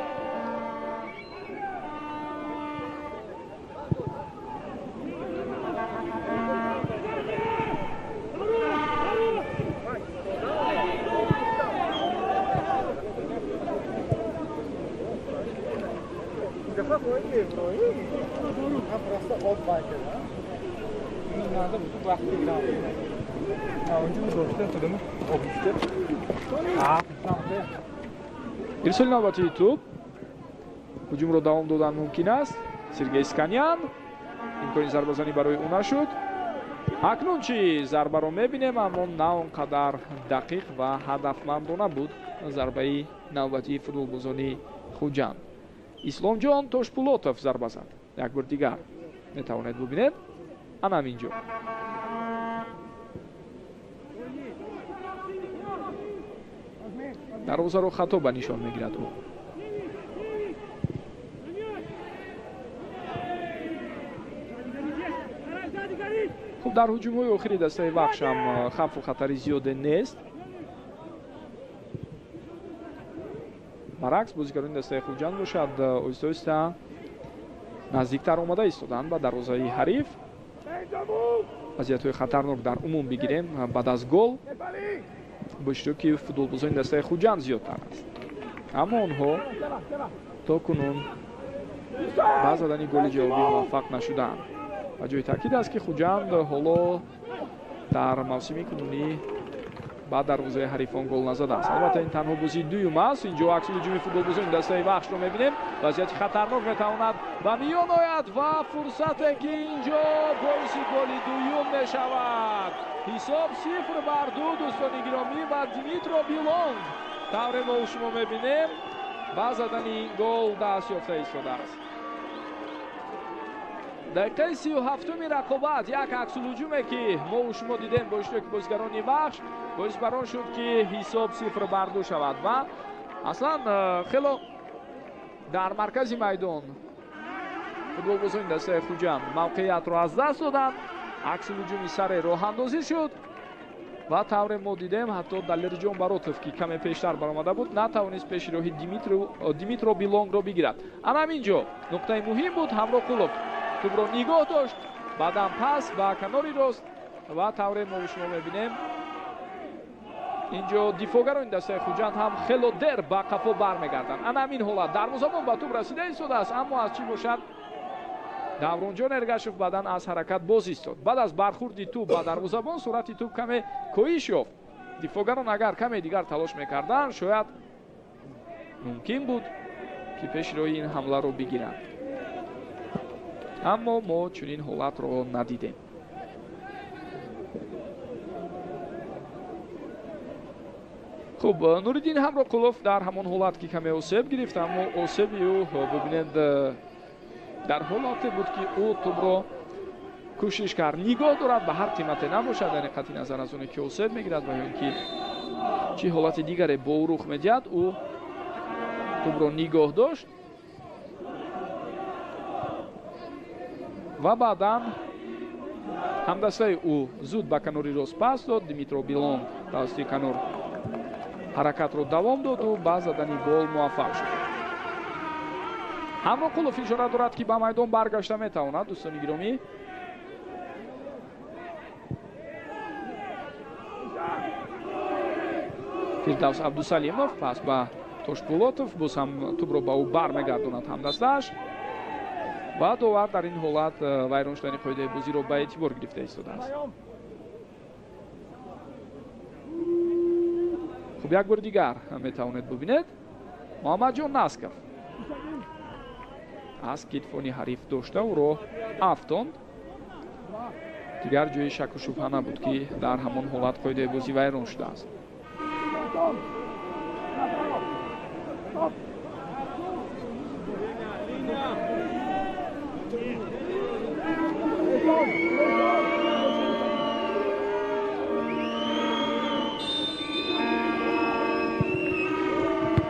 ирсоли навбатии тӯб ҳуҷумро давом додан мумкин аст. Сергей Сканян имкони зарбазанӣ барои ӯ нашуд. акнун чӣ зарбаро мебинем, аммо на он қадар дақиқ ва ҳадафмандона буд зарбаи навбатии футболбозони хуҷанд. исломҷон тошпулотов зарба зад. як бор дигар метавонед бубинед. ана ҳамин ҷо дарвозаро хато ба нишон мегирад ӯ. хуб дар ҳуҷумҳои охири дастаи вахш ҳам хавфу хатари зиёде нест. баръакс бозигарони дастаи хуҷанд бошад оҳиста оҳиста наздиктар омада истоданд ба дарвозаи ҳариф. вазиятҳои хатарнок дар умум бигирем баъд аз гол бо иштироки футболбозони дастаи хуҷанд зиёдтар аст, аммо онҳо то кунун ба задани голи ҷавобӣ муваффақ нашудаанд. ва ҷои таъкид аст ки хуҷанд ҳоло дар мавсими кунунӣ ба дарвозаи ҳарифон гол назадааст. албатта ин танҳо бозии дуюм аст. инҷо аксу ҳуҷуми футболбозони дастаи вахшро мебинем. вазъияти хатарнок метавонад ба миён ояд ва фурсате ки инҷо боиси голи дуюм мешавад. ҳисоб 0-2 дӯстони гиромӣ ва Димитро Билонг тавре мо шумо мебинем ба задани гол даст ёфта истодааст. дақиқаи 37-уми рақобат як аксулҳуҷуме ки мо шумо дидем бо иштироки бозигарони вахш боис бар он шуд ки ҳисоб 0-2 шавад ва аслан хело дар маркази майдон футболбозони дастаи хуҷанд мавқеиятро аз даст доданд. аксулҳуҷуми саре роҳандозӣ шуд ва тавре мо дидем ҳатто Далерҷон Баротов ки каме пештар баромада буд натавонист пеши роҳи Димитро Билонгро бигирад. ана ҳамин ҷо нуқтаи муҳим буд. Ҳамроқулов тӯбро нигоҳ дошт, баъдан пас ба канори рост ва тавре мо шумо мебинем инҷо дифогарони дастаи хуҷанд ҳам хело дер ба қафо бармегарданд. ана ҳамин ҳолат дарвозабон ба тӯб расида истодааст, аммо аз чӣ бошад Давронҷон Эргашев баъдан аз ҳаракат боз истод. баъд аз бархурди тӯб ба дарвозабон суръати тӯб каме коҳиш ёфт. дифогарон агар каме дигар талош мекарданд шояд мумкин буд ки пеши роҳи ин ҳамларо бигиранд, аммо мо чунин ҳолатро надидем. хуб Нуриддин Ҳамроқулов дар ҳамон ҳолат ки каме осеб гирифт, аммо осеби ӯ бубинед дар ҳолате буд ки ӯ тӯбро кӯшиш кард нигоҳ дорад ба ҳар қимате набошад, яъне қатъи назар аз оне ки осеб мегирад ва ё ин ки чӣ ҳолати дигаре бо ӯ рух медиҳад, ӯ тӯбро нигоҳ дошт ва баъдан ҳамдастаи ӯ зуд ба канори рост пас дод. Димитро Билонг тавассути канор ҳаракатро давом доду ба задани гол муваффақ шуд. Ҳамроқулов ишора дорад ки ба майдон баргашта метавонад. дӯстони гиромӣ фирдавс абдусалимов пас ба тошпулотов боз ҳам тӯбро ба ӯ бармегардонад ҳамдастааш ва довар дар ин ҳолат вайрон шудани қоидаи бозиро ба эътибор гирифта истодааст. хуб як бори дигар метавонед бубинед муҳаммадҷон насков аз китфони ҳариф дошта ӯро афтонд. дигар ҷои шаку шубҳа набуд ки дар ҳамон ҳолат қоидаи бозӣ вайрон шудааст.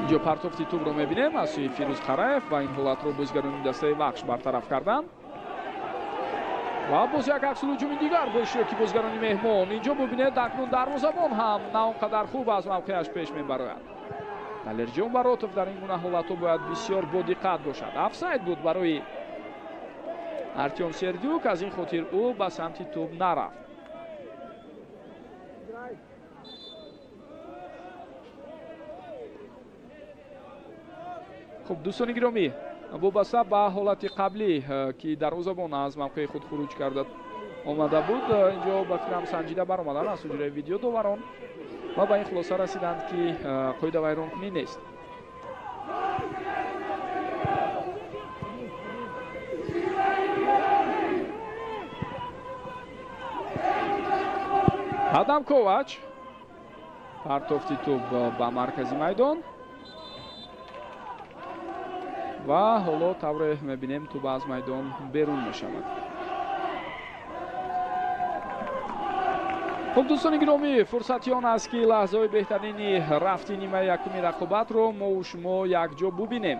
инҷо партофти тӯбро мебинем аз сӯи фирӯз қараев ва ин ҳолатро бозигарони дастаи вахш бартараф карданд. ва боз як аксул ҳуҷуми дигар бо иштироки бозигарони меҳмон. инҷо бубинед акнун дарвозабон ҳам на он қадар хуб аз мавқеаш пеш мебарояд. алирҷон баротов дар ин гуна ҳолатҳо бояд бисёр бодиққат бошад. офсайд буд барои артём сердюк, аз ин хотир ӯ ба самти тӯб нарафт. хуб дӯстони гиромӣ, вобаста ба ҳолати қаблӣ ки дарвозабон аз мавқеи худ хуруҷ карда омада буд, инҷо ба фикрам санҷида баромаданд аз ҳуҷраи видеодоварон ва ба ин хулоса расиданд ки қоида вайронкунӣ нест. адам ковач партофти тӯб ба маркази майдон ва ҳоло тавре мебинем тӯб аз майдон берун мешавад. хуб дӯстони гиромӣ, фурсати он аст ки лаҳзаҳои беҳтарини рафти нимаи якуми рақобатро мову шумо якҷо бубинем.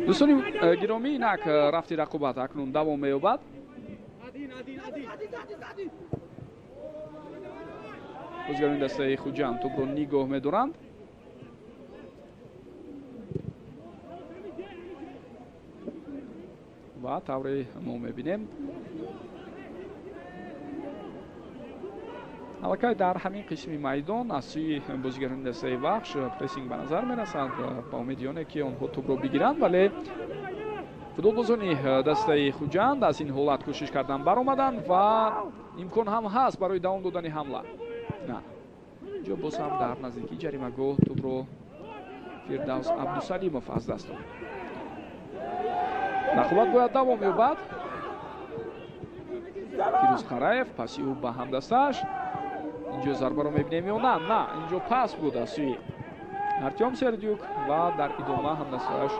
дӯстони гиромӣ, инак рафти рақобат акнун давом меёбад. бозигарони дастаи хуҷанд тӯбро нигоҳ медоранд. ва тавре мо мебинем аллакай дар ҳамин қисми майдон аз сӯи бозигарони дастаи вахш прессинг ба назар мерасад ба умеди оне ки онҳо тӯбро бигиранд, вале футболбозони дастаи хуҷанд аз ин ҳолат кӯшиш кардан баромаданд ва имкон ҳам ҳаст барои давом додани ҳамла. на ҷо боз ҳам дар наздикии ҷаримагоҳ тӯбро фирдавс абдусалимов аз даст дод. рақобат бояд давом ёбад. фирӯз қараев паси ӯ ба ҳамдастааш. инҷо зарбаро мебинем ё на? на, инҷо пас буд аз сӯи артем сердюк ва дар идома ҳамласояш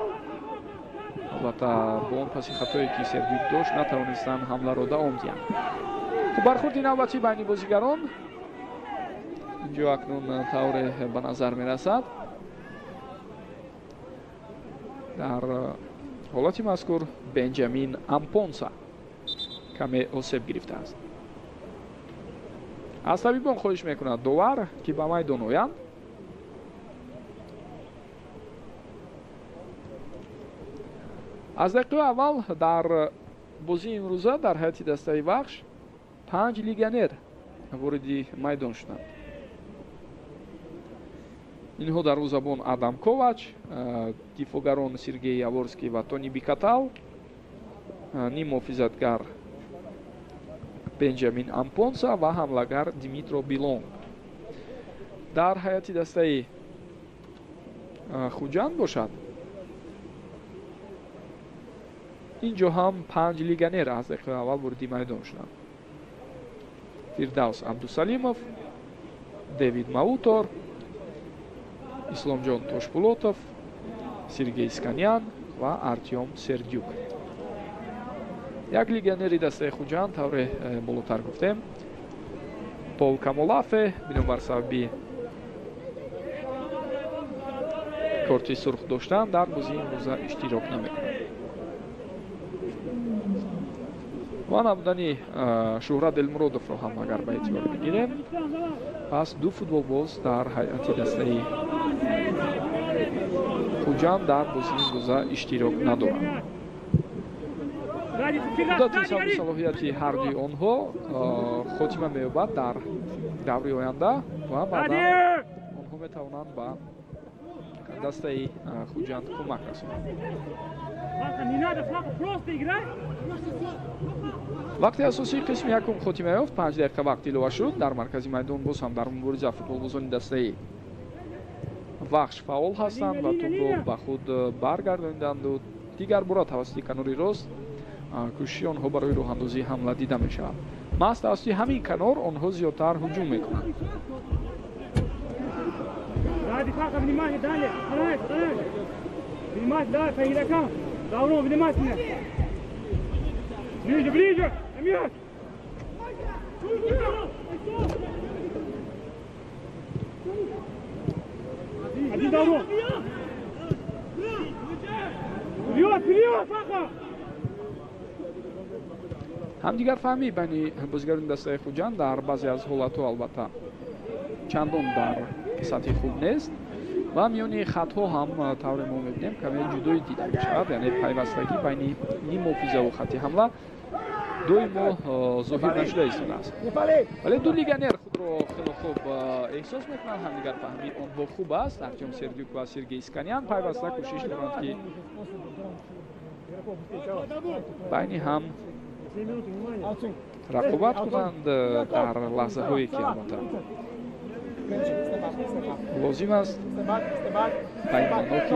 албатта бо он паси хатое ки сердюк дошт натавонистанд ҳамларо давом диҳанд. хуб бархурди навбатӣ байни бозигарон инҷо акнун тавре ба назар мерасад. дар ҳолати мазкур бенҷамин ампонса каме осеб гирифтааст. аз табибон хоҳиш мекунад довар ки ба майдон оянд. аз дақиқаи аввал дар бозии имрӯза дар ҳайати дастаи вахш 5 легионер вориди майдон шуданд. инҳо дарвозабон Адам Ковач, дифогарон Сергей Яворский ва Тони Бикатал, ним муҳофизатгар Бенҷамин Ампонса ва ҳамлагар Димитро Билонг. дар ҳайати дастаи хуҷанд бошад инҷо ҳам 5 легионер аз дақиқаи аввал вориди майдон шуданд. Фирдавс Абдусалимов, Девид Маутор, исломҷон Тошпулотов, Сергей Сканян ва Артем Сердюк. як легионери дастаи хуҷанд тавре болотар гуфтем Пол Камолафе бинобар сабаби корти сурх доштан дар бозии имрӯза иштирок намекунад. ва набудани Шуҳрат Элмуродовро ҳам агар ба эътибор бигирем, пас ду футболбоз дар ҳайати дастаи хуҷанд дар бозии имрӯза иштирок надоранд. муддати сабби салоҳияти ҳардуи онҳо хотима меёбад дар даври оянда ва баъдан онҳо метавонанд ба дастаи хуҷанд кӯмак расонанд. вақти асосии қисми якум хотима ёфт, 5 дақиқа вақт илова шуд. дар маркази майдон боз ҳам дар мубориза футболбозони дастаи вахш фаъол ҳастанд ва тӯбро ба худ баргардониданду дигар бора тавассути канори рост кӯшиши онҳо барои роҳандозии ҳамла дида мешавад. маҳз тавассути ҳамин канор онҳо зиёдтар ҳуҷум мекунанд. ҳамдигар фаҳмӣ байни бозигарони дастаи хуҷанд дар баъзе аз ҳолатҳо албатта чандон дар сатҳи хуб нест ва миёни хатҳо ҳам тавре мо мебинем каме ҷудоӣ дида мешавад, яъне пайвастагӣ байни ним муҳофизаву хатти ҳамла доимо зоҳир нашуда истодааст. вале ду легионер худро хеле хуб эҳсос мекунанд, ҳамдигар фаҳмӣ онҳо хуб аст. Артем Сердюк ва Сергей Сканян пайваста кӯшиш доранд ки байни ҳам рақобат кунанд дар лаҳзаҳое ки албатта лозим аст байни онҳо ки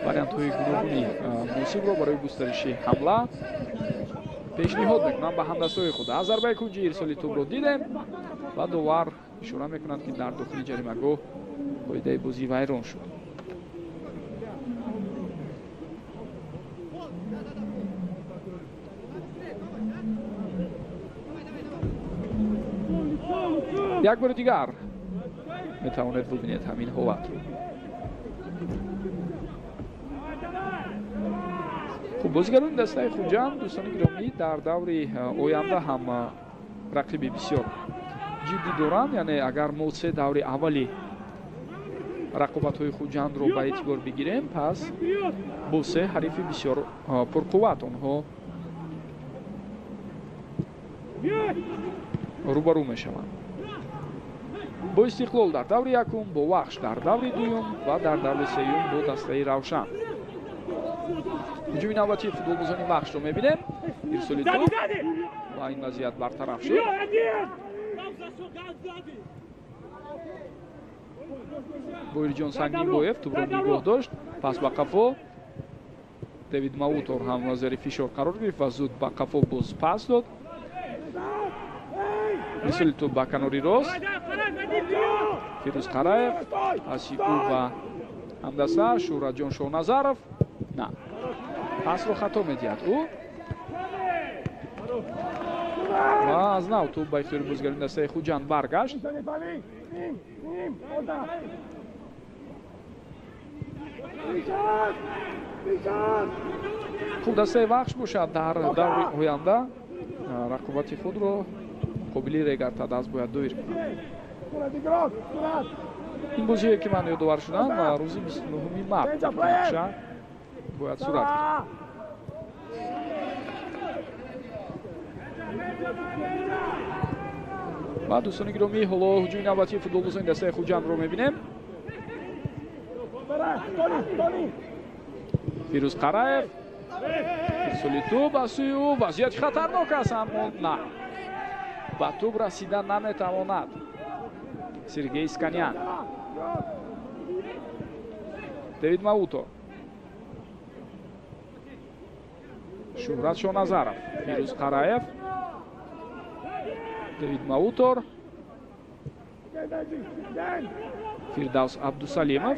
вариантҳои гуногуни муносибро барои густариши ҳамла пешниҳод мекунанд ба ҳамдастҳои худ. аз зарбаи кунҷи ирсоли тӯбро дидем ва довар ишора мекунад ки дар дохили ҷаримагоҳ қоидаи бозӣ вайрон шуд. як бори дигар метавонед бубинед ҳамин ҳолатро. хуб, бозигарони дастаи хуҷанд дӯстони гиромӣ дар даври оянда ҳам рақиби бисёр ҷиддӣ доранд, яъне агар мо се даври аввали рақобатҳои хуҷандро ба эътибор бигирем, пас бо се ҳарифи бисёр пурқувват онҳо рӯбарӯ мешаванд. бо истиқлол дар даври якум, бо вахш дар даври дуюм ва дар даври сеюм бо дастаи равшан. ҳуҷуми навбатии футболбозони вахшро мебинем. ирсоли тӯб ва ин вазъият бартараф шуд. боирҷон сангинбоев тӯбро нигоҳ дошт, пас ба қафо Девид Маутор ҳам назари фишор қарор гирифт ва зуд ба қафо боз пас дод. ирсоли тӯб ба канори рост Фирӯз Қараев, паси ӯ ба ҳамдаста Шӯҳратҷон Шоҳназаров. На, пасро хато медиҳад ӯ ва аз нав тӯб ба ихтиёри бозигарони дастаи Хуҷанд баргашт. хуб, дастаи вахш бошад дар даври оянда рақобати худро қобили регартад аз бояд доир кунад. ин бозие ки ман ёдовар шудам ва рӯзи 29 март шаҳр бояд сурат гирад. ва дӯстони гиромӣ, ҳоло ҳуҷуми навбатии футболбозони дастаи Хуҷандро мебинем. фирӯз Қараев, ирсоли тӯб аз сӯи ӯ, вазъияти хатарнок аст, аммо на, ба тӯб расида наметавонад Сергей Сканян. Давид Мауто, Шӯҳрат Шоҳназаров, Фирӯз Қараев, Давид Маутор, Фирдавс Абдусалимов.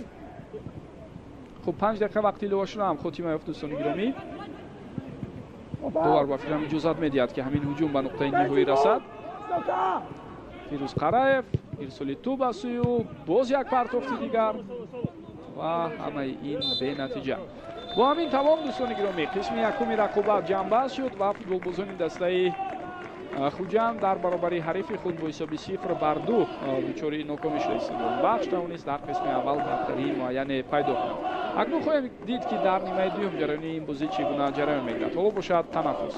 хуб, 5 дақиқа вақти илова шуда ҳам хотима ёфт. дӯстони гиромӣ, довар ба фикрам иҷозат медиҳад ки ҳамин ҳуҷум ба нуқтаи ниҳоӣ расад. Фирӯз Қараев, ирсоли тӯб аз сӯи ӯ, боз як партофти дигар ва ҳамаи ин бенатиҷа. бо ҳамин тамом, дӯстони гиромӣ, қисми якуми рақобат ҷамъбаст шуд ва футболбозони дастаи Хуҷанд дар баробари ҳарифи худ бо ҳисоби 0-2 дучори нокомӣ шуда истиқбол бахш тавонист дар қисми аввал бартарии муайяне пайдо кунад. акнун хоҳем дид ки дар нимаи дуюм ҷараёни ин бозӣ чӣ гуна ҷараён мегирад. ҳоло бошад танаффус.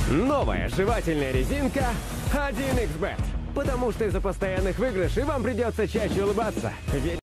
Новая жевательная резинка 1xBet. Потому что из-за постоянных выигрышей вам придется чаще улыбаться. Ведь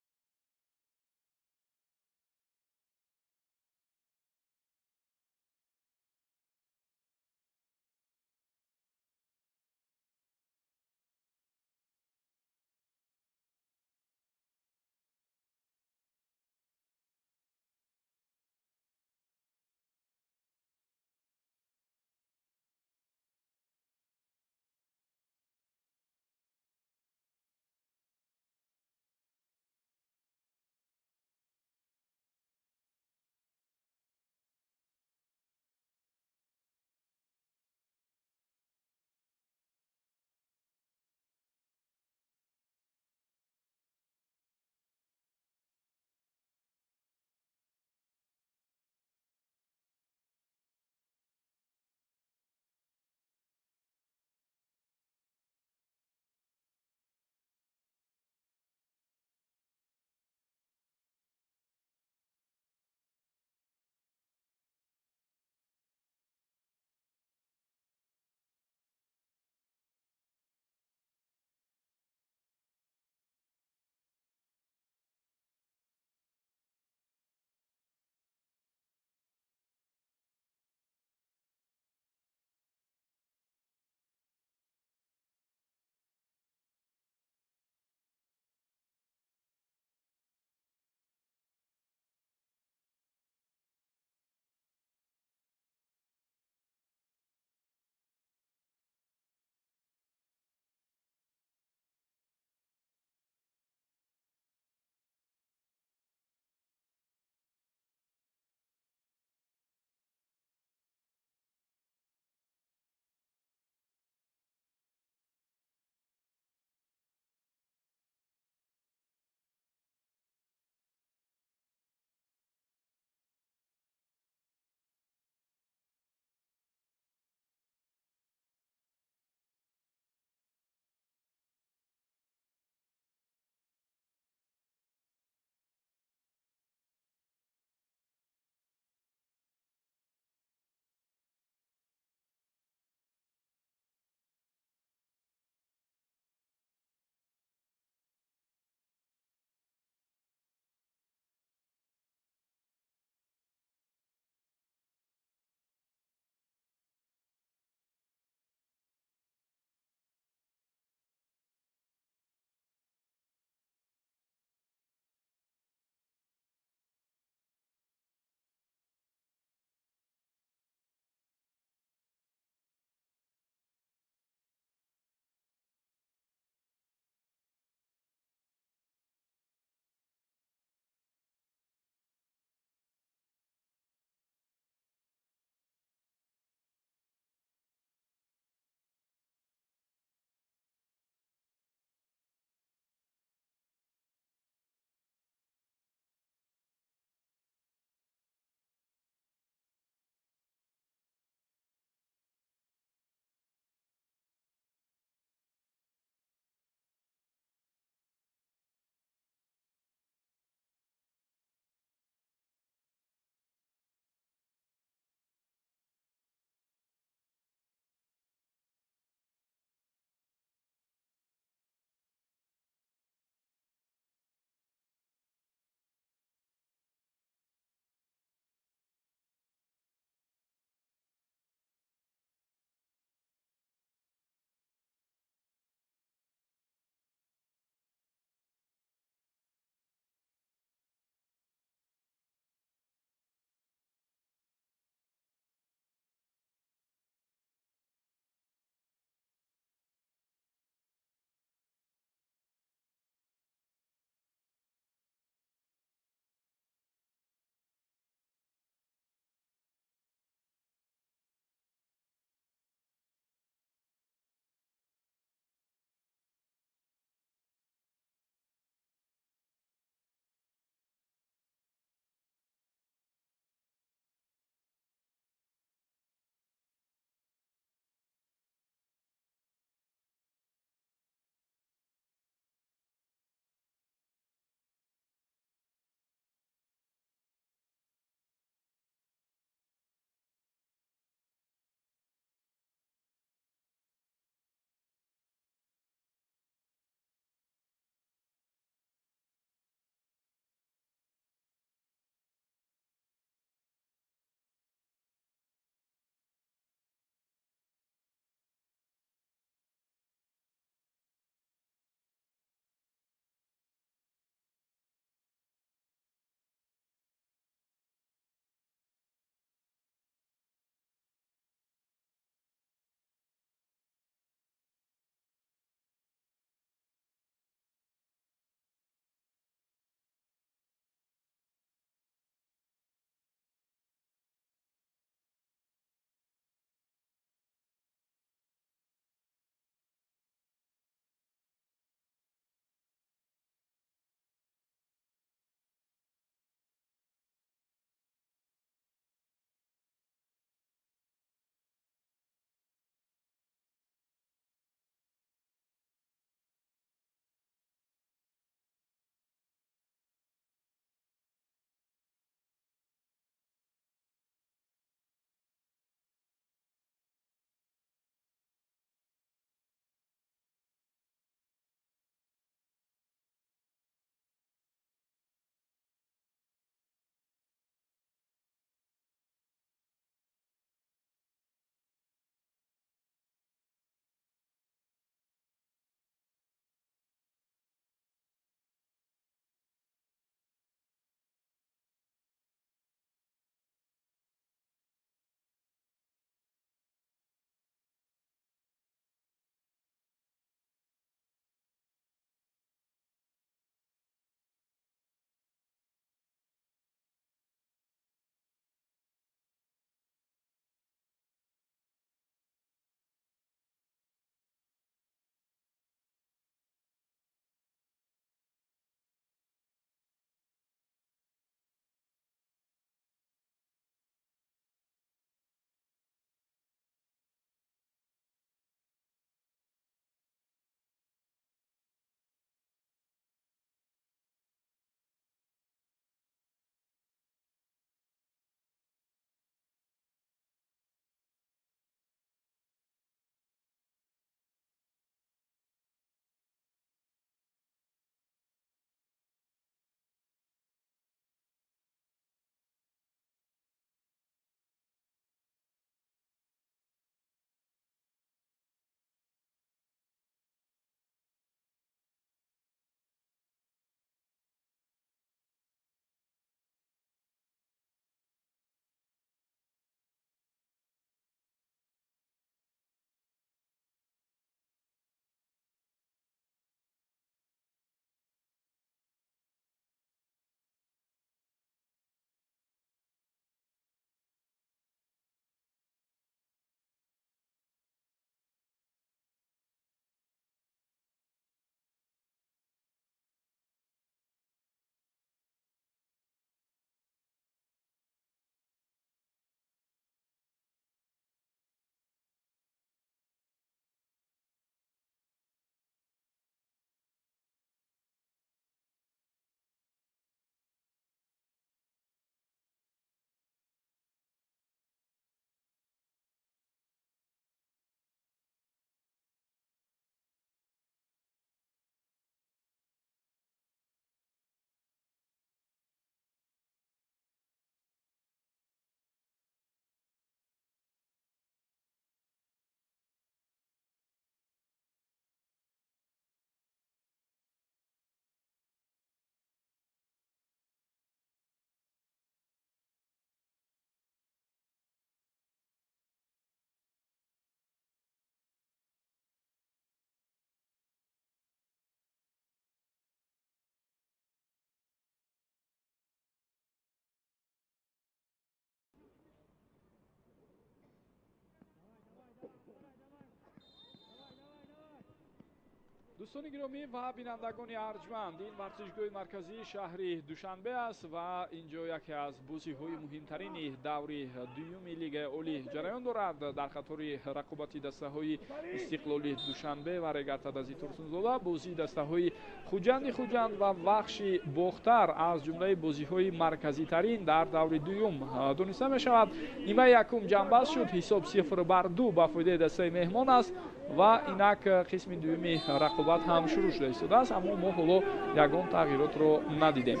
дӯстони гиромӣ ва бинандагони арҷманд, ин варзишгоҳи марказии шаҳри душанбе аст ва инҷо яке аз бозиҳои муҳимтарини даври дуюми лигаи олӣ ҷараён дорад. Дар қатори рақобати дастаҳои истиқлоли душанбе ва регатадази турсунзода бозии дастаҳои хуҷанд ва вахши бохтар аз ҷумлаи бозиҳои марказитарин дар даври дуюм дониста мешавад. Нимаи якум ҷамъбаст шуд, ҳисоб 0-2 ба фоидаи дастаи меҳмон аст ва инак қисми дуюми рақобат ҳам шурӯъ шуда истодааст, аммо мо ҳоло ягон тағйиротро надидем.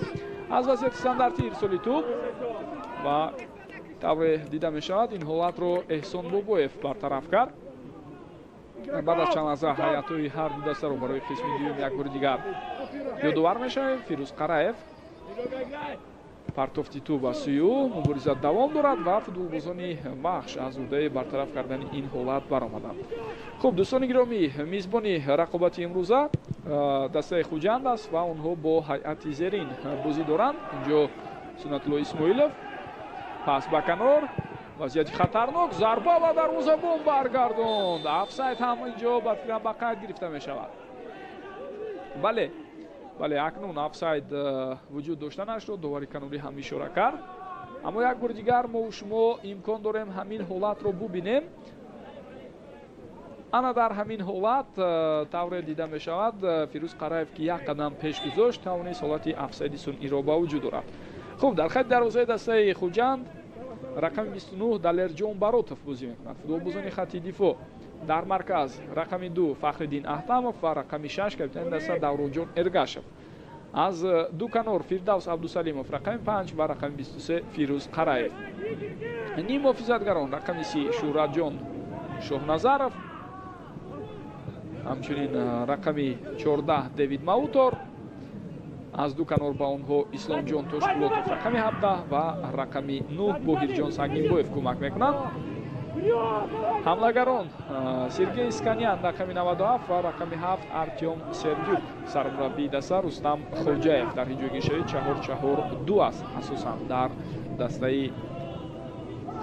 Аз вазъияти стандарти ирсоли тӯб ва тавре дида мешавад, ин ҳолатро Эҳсон Бобоев бартараф кард. баъд аз чанд лаҳза ҳайатҳои ҳар ду дастаро барои қисми дуюм як бори дигар ёдовар мешавем. Фирӯз Қараев партофти тӯб ба сӯю мубориза давом дорад ва футболбозони вахш аз ӯҳдаи бартараф кардани ин ҳолат баромаданд. хуб дӯстони гиромӣ, мизбони рақобати имрӯза дастаи хуҷанд аст ва онҳо бо ҳайати зерин бозӣ доранд. инҷо Сунатулло Исмоилов пас ба канор, вазъияти хатарнок, зарба ва дарвозабон баргардонд. офсайд ҳам инҷо ба фикрам ба қайд гирифта мешавад. бале акнун офсайд вуҷуд дошта нашуд, довари канорӣ ҳам ишора кард. аммо як бори дигар мо шумо имкон дорем ҳамин ҳолатро бубинем. ана дар ҳамин ҳолат тавре дида мешавад, Фирӯз Қараев ки як қадам пеш гузошт тавонист ҳолати офсайди сунъиро ба вуҷуд орад. хуб дар хати дарвозаи дастаи хуҷанд рақами 29 Далерҷон Баротов бозӣ мекунад. футболбозони хати дифоъ дар марказ рақами 2 Фахриддин Аҳтамов ва рақами 6 капитани даста Давронҷон Эргашев. аз ду канор Фирдавс Абдусалимов рақами 5 ва рақами 23 Фирӯз Қараев. ним муҳофизатгарон рақами 30 Шӯҳратҷон Шоҳназаров, ҳамчунин рақами 14 Девид Маутор. аз ду канор ба онҳо Исломҷон Тошпулотов рақами 17 ва рақами 9 Боҳирҷон Сангинбоев кӯмак мекунанд. ҳамлагарон Сергей Сканян рақами 97 ва рақами 7 Артём Сердюк. сармураббии даста Рустам Хоҷаев. дар ҳиҷоигишавӣ 4-4-2 аст асосан дар дастаи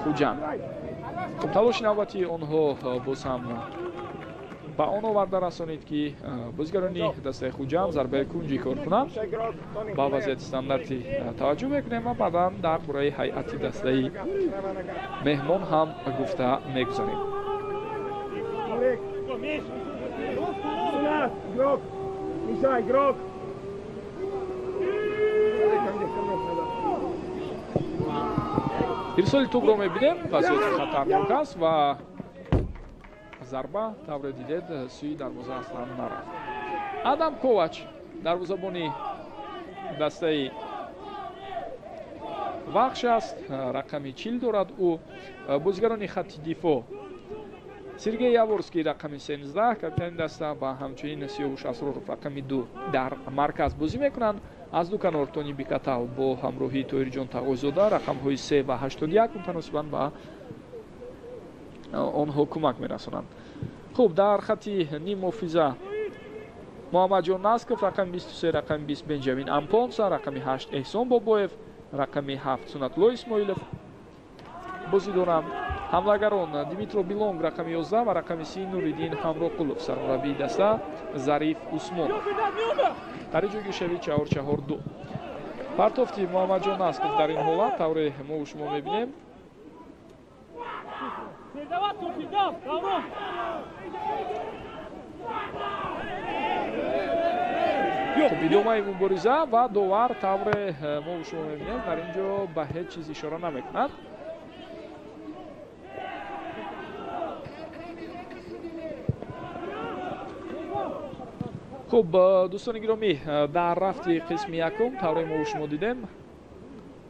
хуҷанд. талоши навбати онҳо боз ҳам ба он оварда расонид ки бозигарони дастаи хуҷанд зарбаи кунҷӣ кор кунанд. ба вазъияти стандарти таваҷҷӯҳ мекунем ва баъдан дар бораи ҳайати дастаи меҳмон ҳам гуфта мегузорем. ирсоли тӯбро мебинем, вазъияти хатарнок аст ва зарба тавре дидед сӯи дарвоза аслан нарафт. Адам Ковач дарвозабони дастаи вахш аст, рақами 40 дорад ӯ. бозигарони хати дифоъ Сергей Яворский рақами 13 капитани даста ва ҳамчунин Сиёвуш Асроров рақами 2 дар марказ бозӣ мекунанд. аз ду канор Тони Бикатав бо ҳамроҳии Тоҳирҷон Тағойзода рақамҳои 3 ва 81 мутаносибан ба онҳо кӯмак мерасонанд. хуб дар хати ним муҳофиза Муҳаммадҷон Насков рақами 23, рақами 20 Бенҷамин Ампонса, рақами 8 Эҳсон Бобоев, рақами 7 Сунатулло Исмоилов бозӣ доранд. ҳамлагарон Димитро Билонг рақами 11 ва рақами 30 Нуриддин Ҳамроқулов. сармураббии даста Зариф Усмонов. дар ҷойгишавӣ 4-4-2. партофти Муҳаммадҷон Насков дар ин ҳолат тавре мо шумо мебинем. идомаи мубориза ва довар тавре мо шумо мебинем дар ин ҷо ба ҳеҷ чиз ишора намекунад. хуб дӯстони гиромӣ, дар рафти қисми якум тавре мо шумо дидем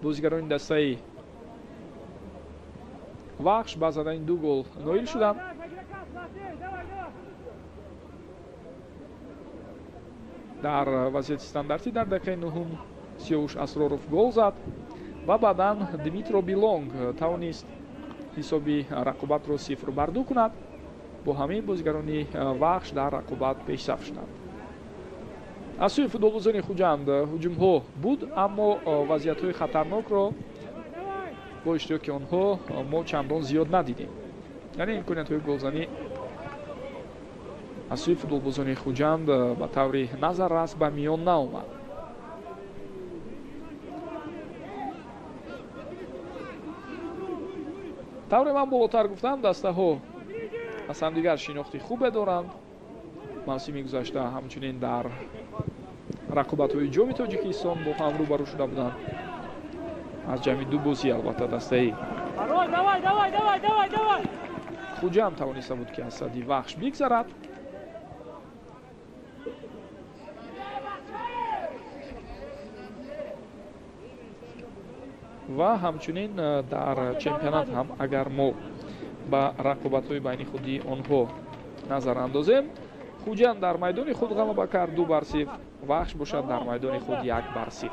бозигарони дастаи вахш ба задани 2 гол ноил шуданд. дар вазъияти стандартӣ дар дақиқаи 9 Сиёвуш Асроров гол зад ва баъдан Димитро Билонг тавонист ҳисоби рақобатро 0-2 кунад. бо ҳамин бозигарони вахш дар рақобат пешсаф шуданд. аз сӯи футболбозони хуҷанд ҳуҷумҳо буд, аммо вазъиятҳои хатарнокро бо иштироки онҳо мо чандон зиёд надидем. яъне имкониятҳои голзанӣ аз сӯи футболбозони Хуҷанд ба таври назаррас ба миён наомад. тавре ман болотар гуфтам, дастаҳо аз ҳамдигар шинохти хубе доранд. мавсими гузашта ҳамчунин дар рақобатҳои ҷоми Тоҷикистон бо ҳам рӯбарӯ шуда буданд. аз ҷамъи ду бозӣ албатта дастаи Хуҷанд тавониста буд ки аз садди вахш бигзарад. ва ҳамчунин дар чемпионат ҳам агар мо ба рақобатҳои байни худи онҳо назар андозем, Хуҷанд дар майдони худ ғалаба кард 2-0, вахш бошад дар майдони худ 1-0.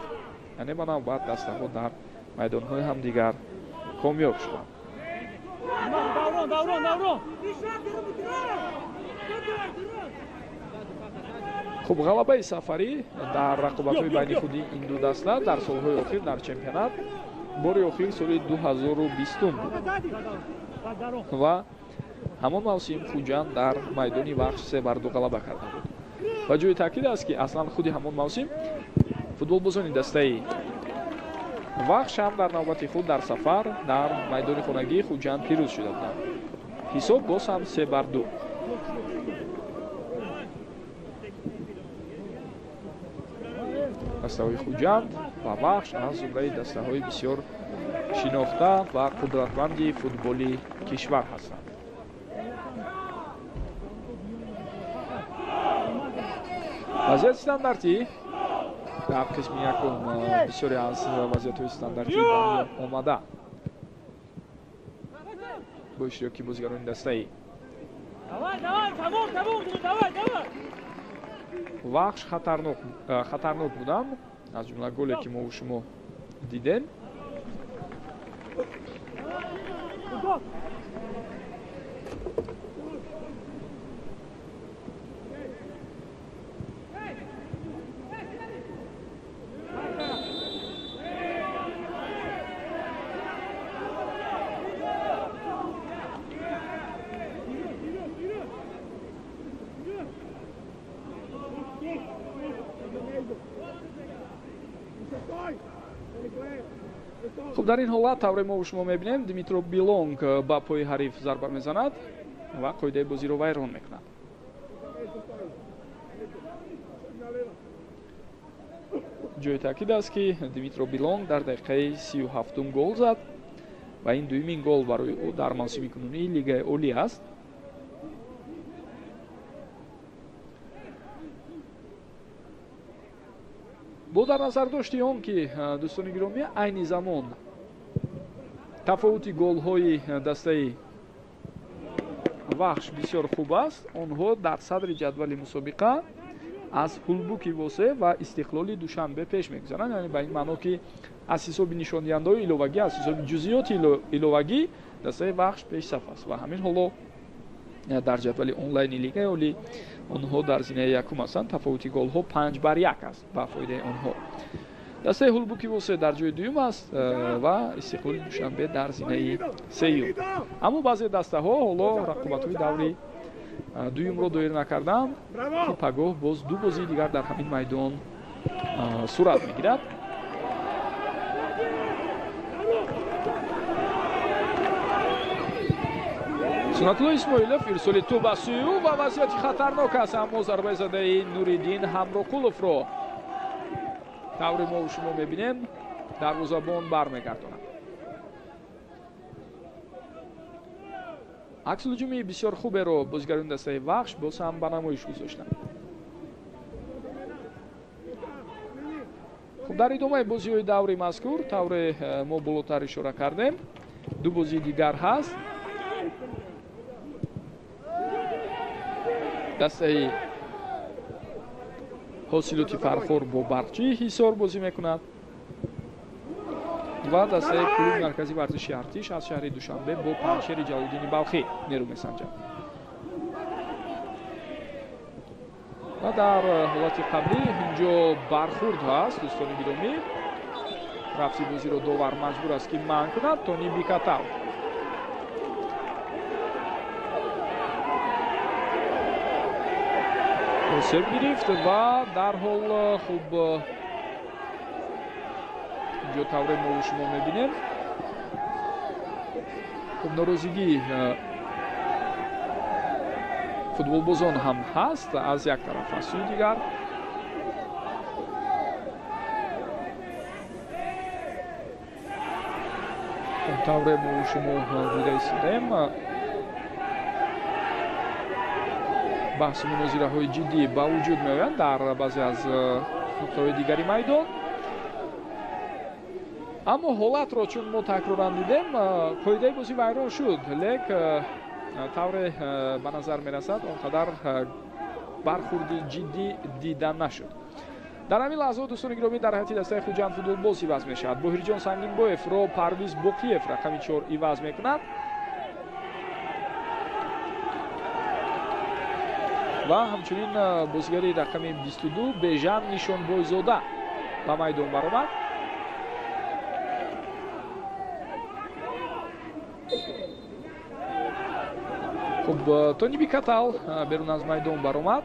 яъне ба навбат дастаҳо дар майдонҳои ҳамдигар комёб шуданд. хуб, ғалабаи сафарӣ дар рақобатҳои байни худи ин ду даста дар солҳои охир дар чемпионат бори охир соли 2020 буд ва ҳамон мавсим Хуҷанд дар майдони вахш 3-2 ғалаба карда буд. ва ҷои таъкид аст ки аслан худи ҳамон мавсим футболбозони дастаи вахш ҳам дар навбати худ дар сафар дар майдони хонагии Хуҷанд пирӯз шуда буданд. ҳисоб боз ҳам 3-2. дастаҳои Хуҷанд ва вахш аз зумраи дастаҳои бисёр шинохта ва қудратманди футболи кишвар ҳастанд. вазъияти стандартӣ дар қисми якум бисёре аз вазъиятҳои стандартӣ омада бо иштироки бозигарони дастаи вахш хатарнок буданд, аз ҷумла голе ки мо шумо дидем. хуб, дар ин ҳолат тавре мо шумо мебинем Димитро Билонг ба пои ҳариф зарба мезанад ва қоидаи бозиро вайрон мекунад. ҷои таъкид аст ки Димитро Билонг дар дақиқаи 37 гол зад ва ин дуюмин гол барои ӯ дар мавсими кунунии Лигаи Олӣ аст. бо дар назардошти он ки дӯстони гиромӣ айни замон тафовути голҳои дастаи вахш бисёр хуб аст, онҳо дар садри ҷадвали мусобиқа аз ҳулбуки восе ва истиқлоли душанбе пеш мегузаранд. яъне ба ин маъно ки аз ҳисоби нишондиҳандаҳои иловагӣ, аз ҳисоби ҷузъиёти иловагӣ дастаи вахш пешсаф аст ва ҳамин ҳоло дар ҷадвали онлайни Лигаи Олӣ онҳо дар зинаи якум ҳастанд. тафовути голҳо 5-1 аст ба фоидаи онҳо. дастаи ҳулбуки восе дар ҷои дуюм аст ва истиқлоли душанбе дар зинаи сеюм. аммо баъзе дастаҳо ҳоло рақобатҳои даври дуюмро доир накарданд ки пагоҳ боз ду бозии дигар дар ҳамин майдон сурат мегирад. Сунатулло Исмоилов ирсоли тӯб ба сӯи ӯ ва вазъияти хатарнок аст, аммо зарбаи задаи Нуриддин Ҳамроқуловро тавре мо шумо мебинем дарвозабон бармегардонад. аксулҳуҷуми бисёр хуберо бозигарони дастаи вахш боз ҳам ба намоиш гузоштанд. хуб, дар идомаи бозиҳои даври мазкур тавре мо болотар ишора кардем, ду бозии дигар ҳаст. дастаи ҳосилоти Фархор бо Барқчии Ҳисор бозӣ мекунад ва дастаи клуби маркази варзиши Артиш аз шаҳри Душанбе бо Панҷшери Ҷалолиддини Балхӣ нерӯ месанҷад. ва дар ҳолати қаблӣ инҷо бархурд ҳаст. дӯстони гиромӣ, рафти бозиро довар маҷбур аст ки манъ кунад. Тони Бикатал серв гирифт ва дарҳол хуб инҷо тавре мо шумо мебинем хуб норозигӣ футболбозон ҳам ҳаст аз як тараф аз сӯи дигар тавре мо шумо дида истодем баҳсу мунозираҳои ҷиддӣ ба вуҷуд меоянд дар баъзе аз нуқтаҳои дигари майдон аммо ҳолатро чун мо такроран дидем қоидаи бозӣ вайрон шуд лек тавре ба назар мерасад он қадар бархурди ҷиддӣ дида нашуд дар ҳамин лаҳзот дӯстони гиромӣ дар ҳайати дастаи хуҷанд футболбоз иваз мешавад боҳирҷон сангинбоевро парвиз боқиев рақами 4 иваз мекунад ва ҳамчунин бозигари рақами 22 бежан нишонбойзода ба майдон баромад хуб тони бикатал берун аз майдон баромад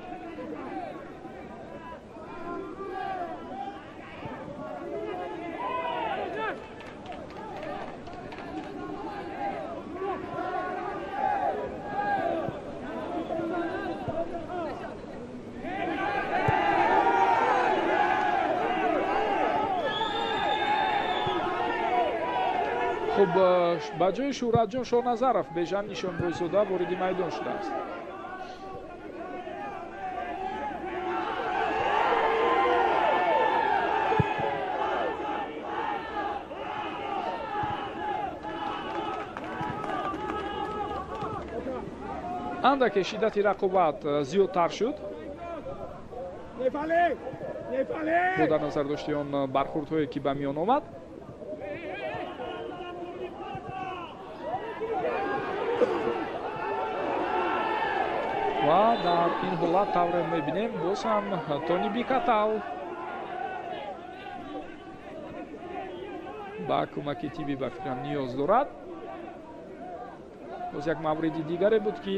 хуб ба ҷои шӯҳратҷон шоҳназаров бежан нишонбойзода вориди майдон шудааст андаке шиддати рақобат зиёдтар шуд бо дар назар дошти он бархӯрдҳое ки ба миён омад ва дар ин ҳолат тавре мебинем боз ҳам тони бикатал ба кӯмаки тиби ба фикрам ниёз дорад боз як мавриди дигаре буд ки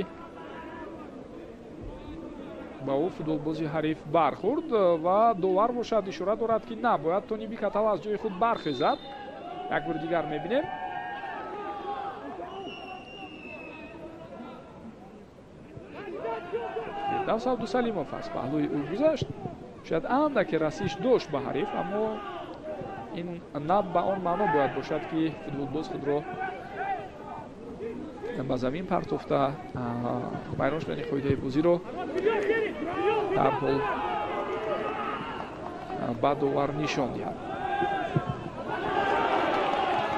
ба ӯ футболбози ҳариф бархӯрд ва довар бошад ишора дорад ки на бояд тони бикатал аз ҷои худ бархезад як бори дигар мебинем фирдавс абдусалимов аз паҳлӯи ӯ гузашт шояд андаке расиш дошт ба ҳариф аммо ин на ба он маъно бояд бошад ки футболбоз худро ба замин партофта вайрон шудани қоидаи бозиро дарҳол ба довар нишон диҳад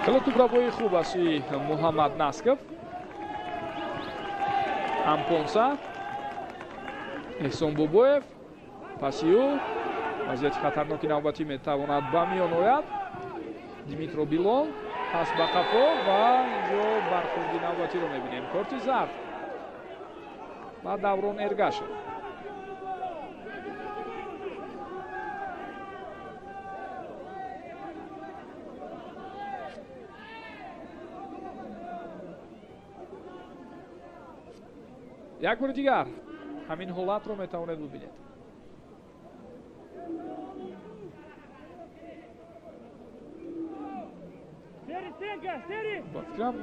хело тӯбрабои хуб аз сӯи муҳаммад насков ампонса эҳсон бобоев паси ӯ вазъияти хатарноки навбатӣ метавонад ба миён ояд димитро билон пас ба қафо ва инҷо бархӯрди навбатиро мебинем корти зард ба даврон эргашев як бори дигар ҳамин ҳолатро метавонед бубинед ба фикрам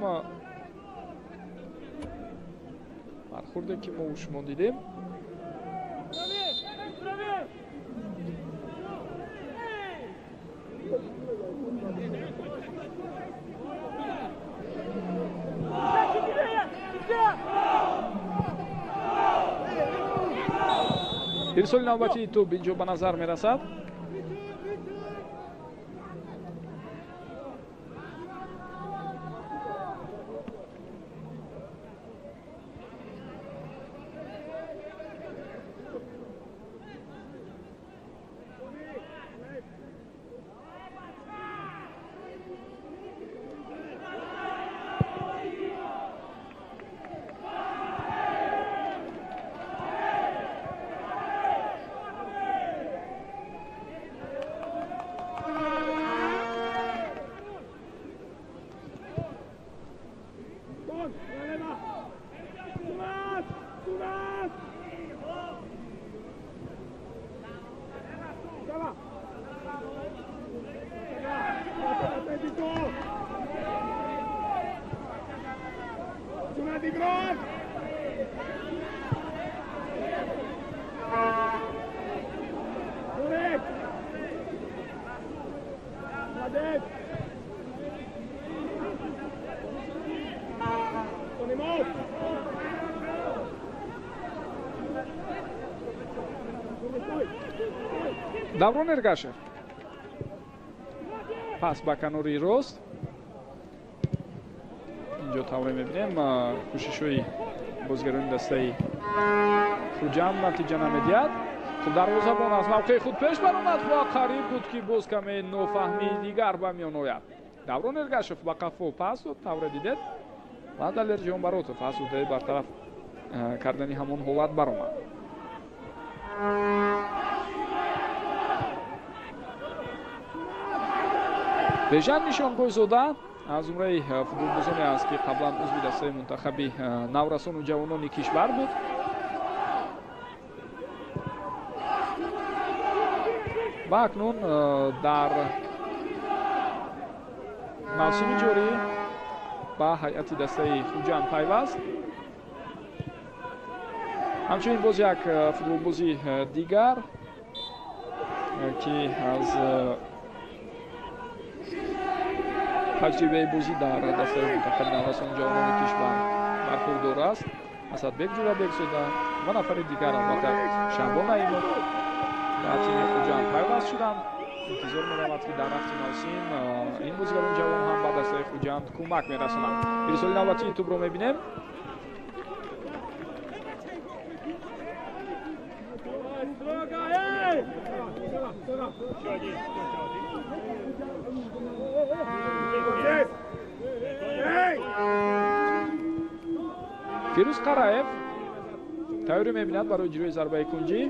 бархӯрде ки мо шумо дидем ирсоли навбатии тӯб инҷо ба назар мерасад Даврон Эргашев. Пас ба канори рост. Инҷо тавре мебинем кӯшишҳои бозигарони дастаи Хуҷанд натиҷа намедиҳад. Хуб дарвозабон аз мавқеи худ пеш баромад ва қариб буд ки боз каме нофаҳмии дигар ба миён ояд. Даврон Эргашев ба қафо пас дод, тавре дидед ва Далер Ҷонбаротов аз удаи бартараф кардани ҳамон ҳолат баромад. Бежан Нишонгойзода аз умраи футболбозоне аст ки қаблан узви дастаи мунтахаби наврасону ҷавонони кишвар буд. ва акнун дар мавсими ҷорӣ ба ҳайати дастаи Хуҷанд пайваст. ҳамчунин боз як футболбози дигар ки аз таҷрибаи бозӣ дар дастаи мунтахаби наврасони ҷавонони кишвар бархурдор аст. Асадбек Ҷурабекзода ва нафари дигар албатта Шаҳбон Наимов ба тими Хуҷанд пайваст шуданд. интизор меравад ки дар рафти мавсим ин бозигарони ҷавон ҳам ба дастаи Хуҷанд кӯмак мерасонанд. ирсоли навбатии тӯбро мебинем. Фирӯз Қараев тайёрӣ мебинад барои ҷилӯи зарбаи кунҷӣ.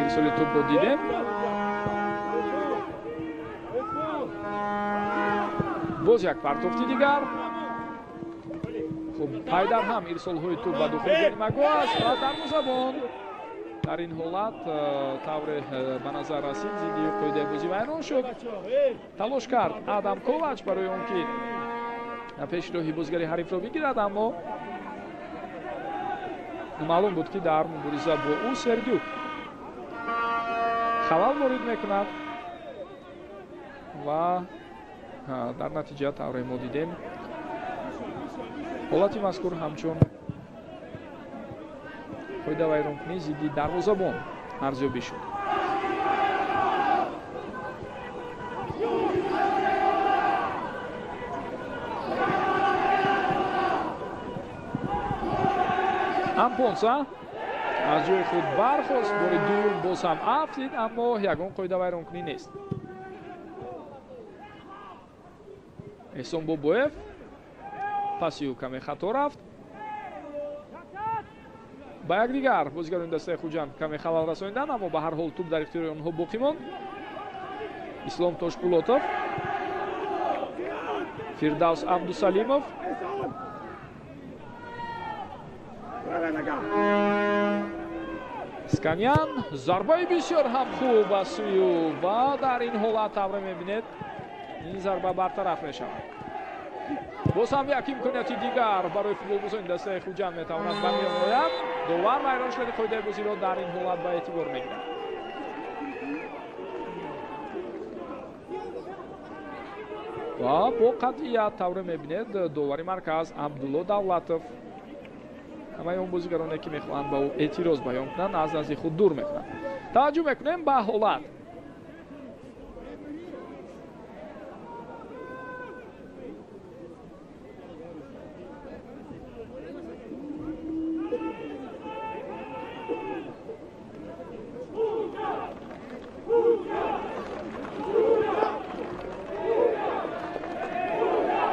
ирсоли тӯбро дидем. боз як партофти дигар. хуб пайдар ҳам ирсолҳои тӯб ба дохили ҷаримагоҳ аст ва дарвозабон дар ин ҳолат тавре ба назар расид зидди қоидаи бозӣ вайрон шуд. талош кард Адам Ковач барои он ки пешроҳи бозигари ҳарифро бигирад, аммо маълум буд ки дар мубориза бо ӯ Сергюк халал ворид мекунад ва дар натиҷа тавре мо дидем ҳолати мазкур ҳамчун қоида вайронкунӣ зидди дарвозабон арзёбӣ шуд. Ампонса аз ҷои худ бархост, бори дуюм боз ҳам афтид, аммо ягон қоида вайронкунӣ нест. эҳсон Бобоев паси ӯ каме хато рафт. ба якдигар бозигарони дастаи Хуҷанд каме халал расониданд, аммо ба ҳар ҳол тӯб дар ихтиёри онҳо боқӣ монд. Ислом Тошпулотов, Фирдавс Абдусалимов, Сканян, зарбаи бисёр ҳам хуб аз сӯи ӯ ва дар ин ҳолат тавре мебинед ин зарба бартараф мешавад. боз ҳам як имконияти дигар барои футболбозони дастаи Хуҷанд метавонад ба миён ояд. довар вайрон шудани қоидаи бозиро дар ин ҳолат ба эътибор мегирад. ва бо қатъият тавре мебинед довари марказ Абдулло Давлатов ҳамаи он бозигароне ки мехоҳанд ба ӯ эътироз баён кунанд аз назди худ дур мекунанд. таваҷҷӯҳ мекунем ба ҳолат.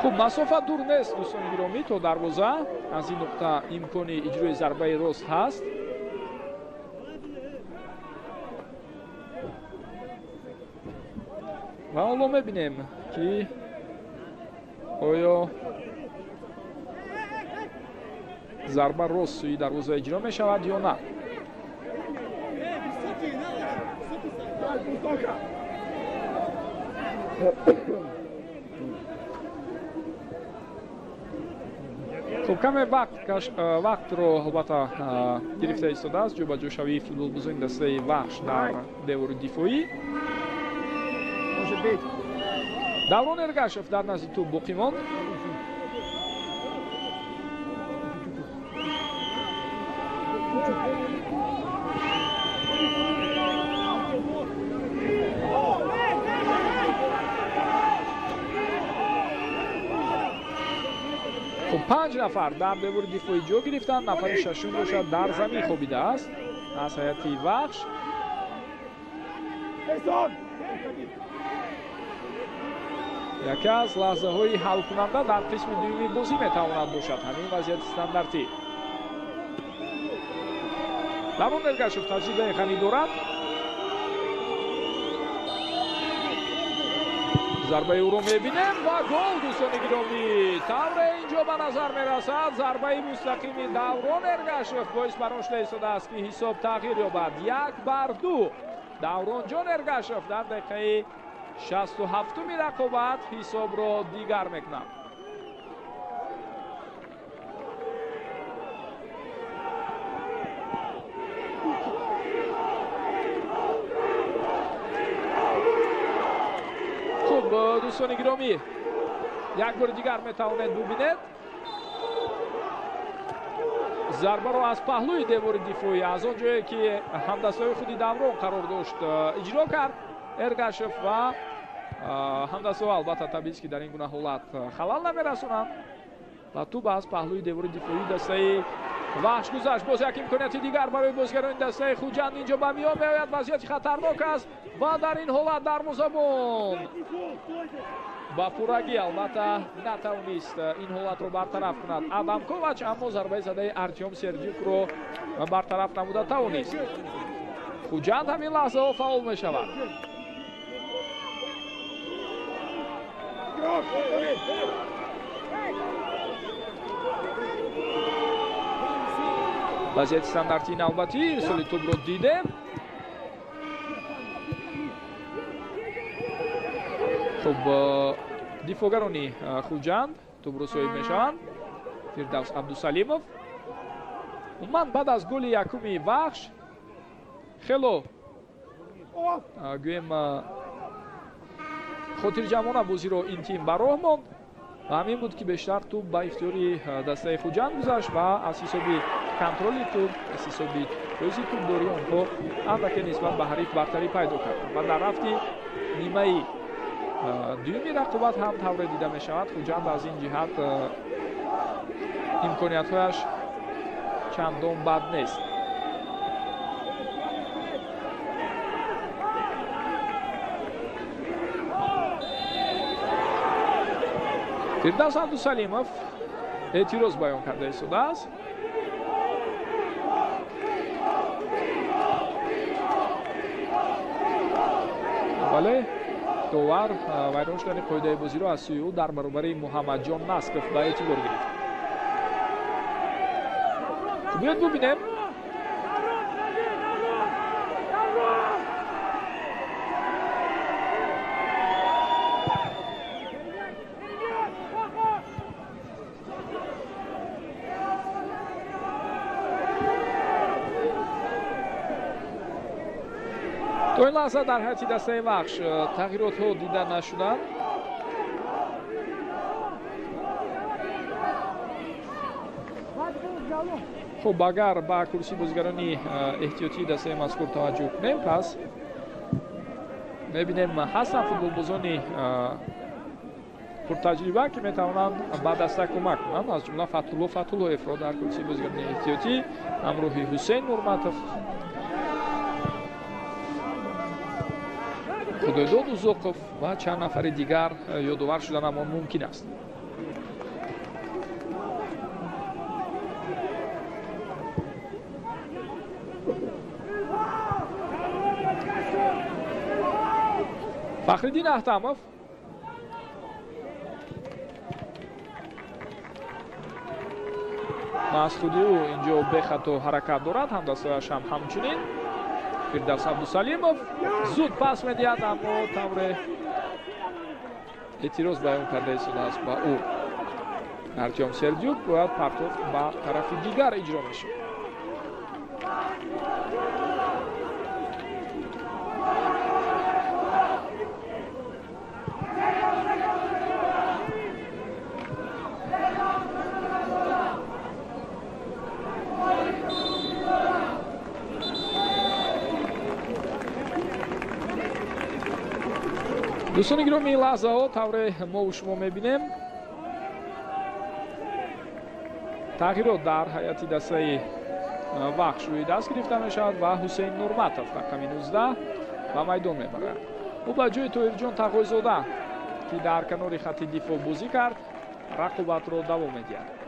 хуб масофа дур нест дӯстони гиромӣ, то дарвоза аз ин нуқта имкони иҷрои зарбаи рост ҳаст. ва ҳоло мебинем ки оё зарба рост сӯи дарвоза иҷро мешавад ё на. хуб каме вақтро албатта гирифта истодааст ҷӯбаҷӯшавии футболбозони дастаи вахш дар девори дифоӣ. Даврон Эргашев дар назди тӯб боқӣ монд. 5 нафар дар девори дифоӣ ҷо гирифтанд. нафари шашум бошад дар замин хобидааст аз ҳайати вахш. яке аз лаҳзаҳои ҳалкунанда дар қисми дуюми бозӣ метавонад бошад ҳамин вазъияти стандартӣ. Даврон Эргашев таҷрибаи ғанӣ дорад. зарбаи ӯро мебинем ва гол. дӯстони гиромӣ, тавре инҷо ба назар мерасад. зарбаи мустақими Даврон Эргашев боис бар он шуда истодааст ки ҳисоб тағйир ёбад. 1-2. Давронҷон Эргашев дар дақиқаи 67-уми рақобат ҳисобро дигар мекунад. хуб, дӯстони гиромӣ, як бори дигар метавонед бубинед. зарбаро аз паҳлӯи девори дифоӣ аз он ҷое ки ҳамдастҳои худи Даврон қарор дошт иҷро кард Эргашев ва ҳамдастҳо албатта табиист ки дар ин гуна ҳолат халал намерасонанд. ва туб аз паҳлӯи девори дифоӣ дастаи вахш гузашт. боз як имконияти дигар барои бозгарони дастаи хуҷанд инҷо ба миён меояд. вазъияти хатарнок аст ва дар ин ҳолат дарвозабон ба пуррагӣ албатта натавонист ин ҳолатро бартараф кунад Адам Ковач, аммо зарбаи задаи Артем Сердюкро бартараф намуда тавонист. хуҷанд ҳамин лаҳзаҳо фаъол мешавад. вазъияти стандартии навбатӣ ирсоли тӯбро дидем. хуб, дифогарони хуҷанд тӯбро соҳиб мешаванд. Фирдавс Абдусалимов умуман баъд аз голи якуми вахш хело гӯем хотирҷамона бозиро ин тим ба роҳ монд ва ҳамин буд ки бештар тӯб ба ихтиёри дастаи хуҷанд гузашт ва аз ҳисоби контроли тӯб, аз ҳисоби ҳӯзи тӯбдорӣ онҳо андаке нисбат ба ҳариф бартарӣ пайдо карданд ва дар рафти нимаи дуюми рақобат ҳам тавре дида мешавад. хуҷанд аз ин ҷиҳат имкониятҳояш чандон бад нест. фирдавс Абдусалимов эътироз баён карда истодааст. бале, довар вайрон шудани қоидаи бозиро аз сӯи ӯ дар баробари Муҳаммадҷон Насков ба эътибор гирифт. биёед бубинем. то ин лаҳза дар ҳайати дастаи вахш тағйиротҳо дида нашуданд. хуб, агар ба курсии бозигарони эҳтиётии дастаи мазкур таваҷҷӯҳ кунем, пас мебинем ҳастанд футболбозони пуртаҷриба ки метавонанд ба даста кӯмак кунанд. аз ҷумла Фатҳуллоевро дар курсии бозигарони эҳтиётӣ, ҳамроҳи Ҳусейн Нурматов, худойдод Узоқов ва чанд нафари дигар ёдовар шудан амон мумкин аст. Фахриддин Аҳтамов масъуди ӯ инҷо бехато ҳаракат дорад, ҳамдастҳояш ҳам ҳамчунин. Фирдавс Абдусалимов зуд пас медиҳад, аммо тавре эътироз баён карда истодааст ба ӯ. Артем Сердюк бояд партофт ба тарафи дигар иҷро мешавад. дӯстони гироми лаҳзаҳо тавре мову шумо мебинем. тағйирот дар ҳайати дастаи вахш рӯи даст гирифта мешавад ва ҳусейн нурматов рақами 19 ба майдон мебарад. ӯ ба ҷои тоҳирҷон тағойзода ки дар канори хатти дифоъ бозӣ кард рақобатро давом медиҳад.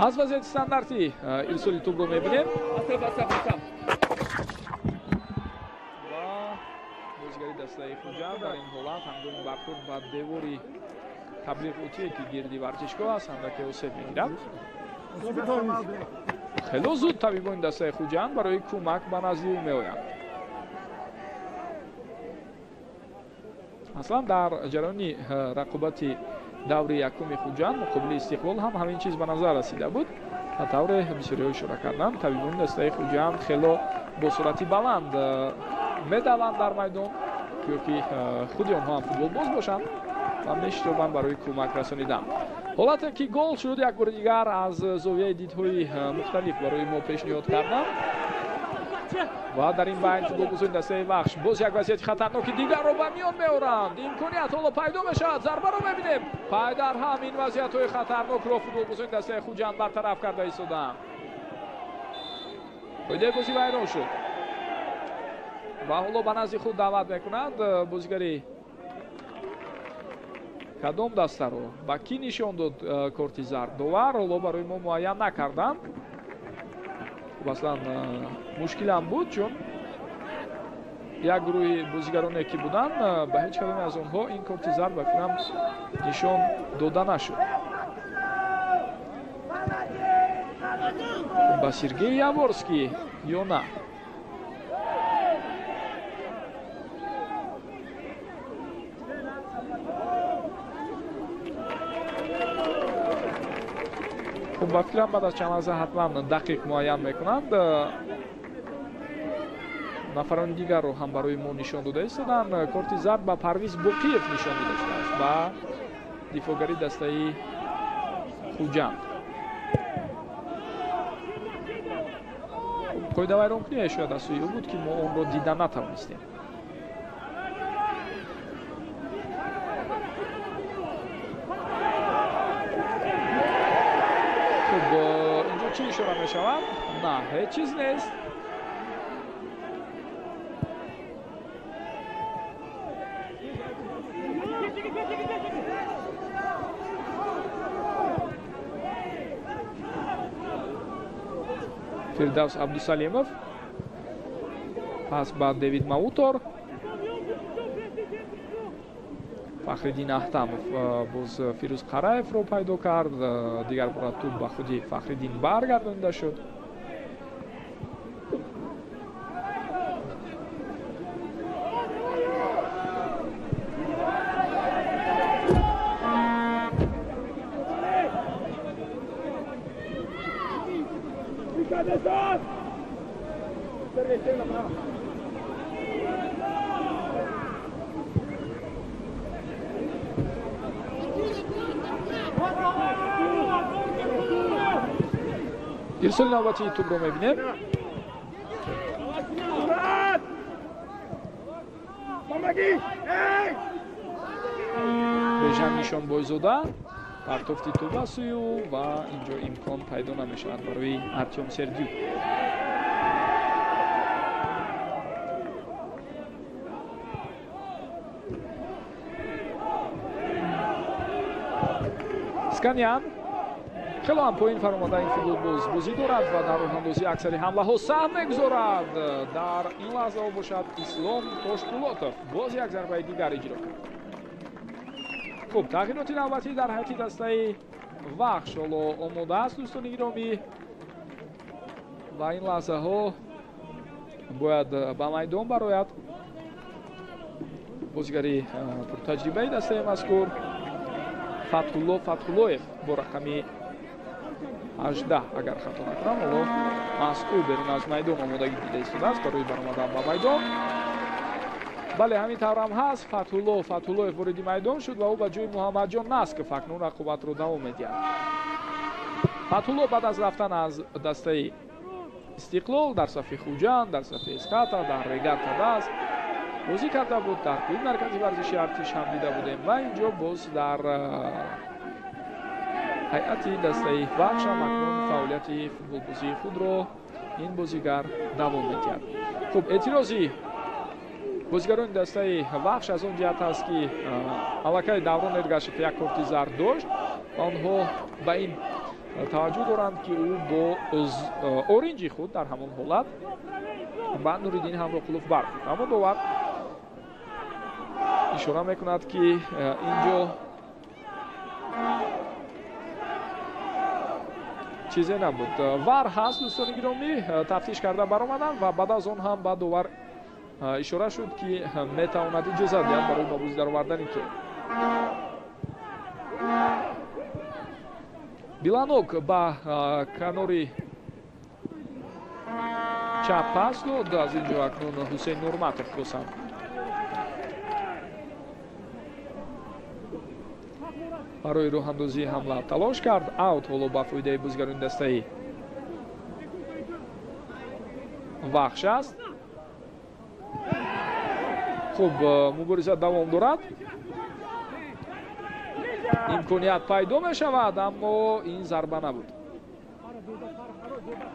аз вазъияти стандарти ирсоли тӯбро мебинем ва бозигари дастаи хуҷанд дар ин ҳолат ҳангоми бархӯрд ба девори таблиғотие ки гирди варзишгоҳ аст ҳандаке осеб мегирад. хело зуд табибони дастаи хуҷанд барои кӯмак ба назди ӯ меоянд. аслан дар ҷараёни рақобати даври якуми хуҷанд муқобили истиқлол ҳам ҳамин чиз ба назар расида буд. ба тавре бисёриҳо ишора карданд табибони дастаи хуҷанд хело бо суръати баланд медаванд дар майдон ёки худи онҳо ҳам футболбоз бошанд ва мешитобанд барои кӯмак расонидан. ҳолате ки гол шуд як бори дигар аз зовияи дидҳои мухталиф барои мо пешниҳод кардам ва дар ин байн футболбозони дастаи вахш боз як вазъияти хатарноки дигарро ба миён меоранд. имконият ҳоло пайдо мешавад. зарбаро мебинем. пай дар ҳам ин вазъиятҳои хатарнокро футболбозони дастаи хуҷанд бартараф карда истоданд. қоидаи бозӣ вайрон шуд ва ҳоло ба назди худ даъват мекунад бозигари кадом дастаро ба кӣ нишон дод корти зард довар ҳоло барои мо муайян накарданд. аслан мушкилам буд чун як гурӯҳи бозигароне ки буданд ба ҳеҷ кадоме аз онҳо ин корти зард ба фикрам нишон дода нашуд. ба Сергей Яворский ё на? ба фикрам баъд аз чанд лаҳза ҳатман дақиқ муайян мекунанд. нафарони дигарро ҳам барои мо нишон дода истоданд. корти зард ба Парвиз Боқиев нишон дода шудааст ба дифоъгари дастаи хуҷанд. қоидавайронкуние шояд аз сӯи ӯ буд ки мо онро дида натавонистем. чӣ ишора мешавад? На, ҳеҷ чиз нест. фирдавс Абдусалимов пас ба Давид Маутор. Фахриддин Ахтамов боз Фирӯз Қараевро пайдо кард. дигар бора тӯб ба худи Фахриддин баргардонида шуд. ирсоли навбатии тӯбро мебинем. бежан нишонбойзода партофти тӯб ба сӯи ӯ ва инҷо имкон пайдо намешавад барои Артем Сердюк. сканян хело ҳам поин фаромада ин футболбоз бозӣ дорад ва дар роҳандозии аксари ҳамлаҳо саҳм мегузорад. дар ин лаҳза бошад Ислом Тошпулотов боз як зарбаи дигар иҷро кард. хуб, тағйироти навбатӣ дар ҳайати дастаи вахш ҳоло омода аст дӯстони гиромӣ ва ин лаҳзаҳо бояд ба майдон барояд. бозигари пуртаҷрибаи дастаи мазкур Фатҳулло Фатҳуллоев бо рақами 18 агар хато накунам ҳоло мазкур берун аз майдон омодагӣ дида истодааст барои баромадан ба майдон. бале ҳамин тавр ҳам ҳаст. Фатҳуллоев вориди майдон шуд ва ӯ ба ҷои муҳаммадҷон Насков акнун рақобатро давом медиҳад. Фатҳулло баъд аз рафтан аз дастаи Истиқлол дар сафи Хуҷанд, дар сафи Эската, дар Регаtta Даст бозӣ карда буд. Дар клуби маркази варзиши Артиш ҳам дида будем ва инҷо боз дар ҳайати дастаи Вахш ҳам акнун фаъолияти футболбозии худро ин бозигар давом медиҳад. хуб, эътирози бозигарони дастаи Вахш аз он ҷиҳат аст ки аллакай Даврон Эргашев як корти зард дошт. онҳо ба ин таваҷҷӯҳ доранд ки ӯ бо оринҷи худ дар ҳамон ҳолат ба Нуриддин Ҳамроқулов бархӯрд. аммо довар ишора мекунад ки инҷо чизе набуд. вар ҳаст дӯстони гиромӣ, тафтиш карда баромаданд ва баъд аз он ҳам ба довар ишора шуд ки метавонад иҷозат диҳад барои ба бозӣ даровардани тӯб. Биланок ба канори чап пас дод. аз инҷо акнун Ҳусейн Нурматов босам барои роҳандозии ҳамла талош кард. аут ҳоло ба фоидаи бозигарони дастаи Вахш аст. хуб, мубориза давом дорад. имконият пайдо мешавад, аммо ин зарба набуд.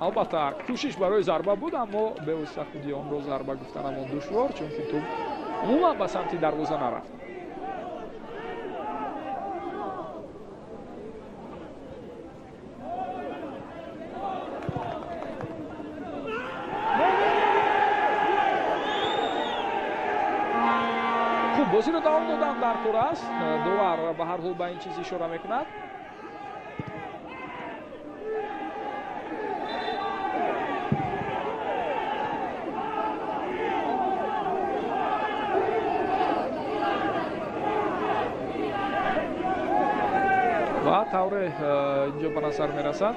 албатта кӯшиш барои зарба буд, аммо бевосита худи онро зарба гуфтанамон душвор, чунки тӯб умуман ба самти дарвоза нарафт. бозиро давом додан дар кор аст. довар ба ҳар ҳол ба ин чиз ишора мекунад. ва тавре инҷо ба назар мерасад.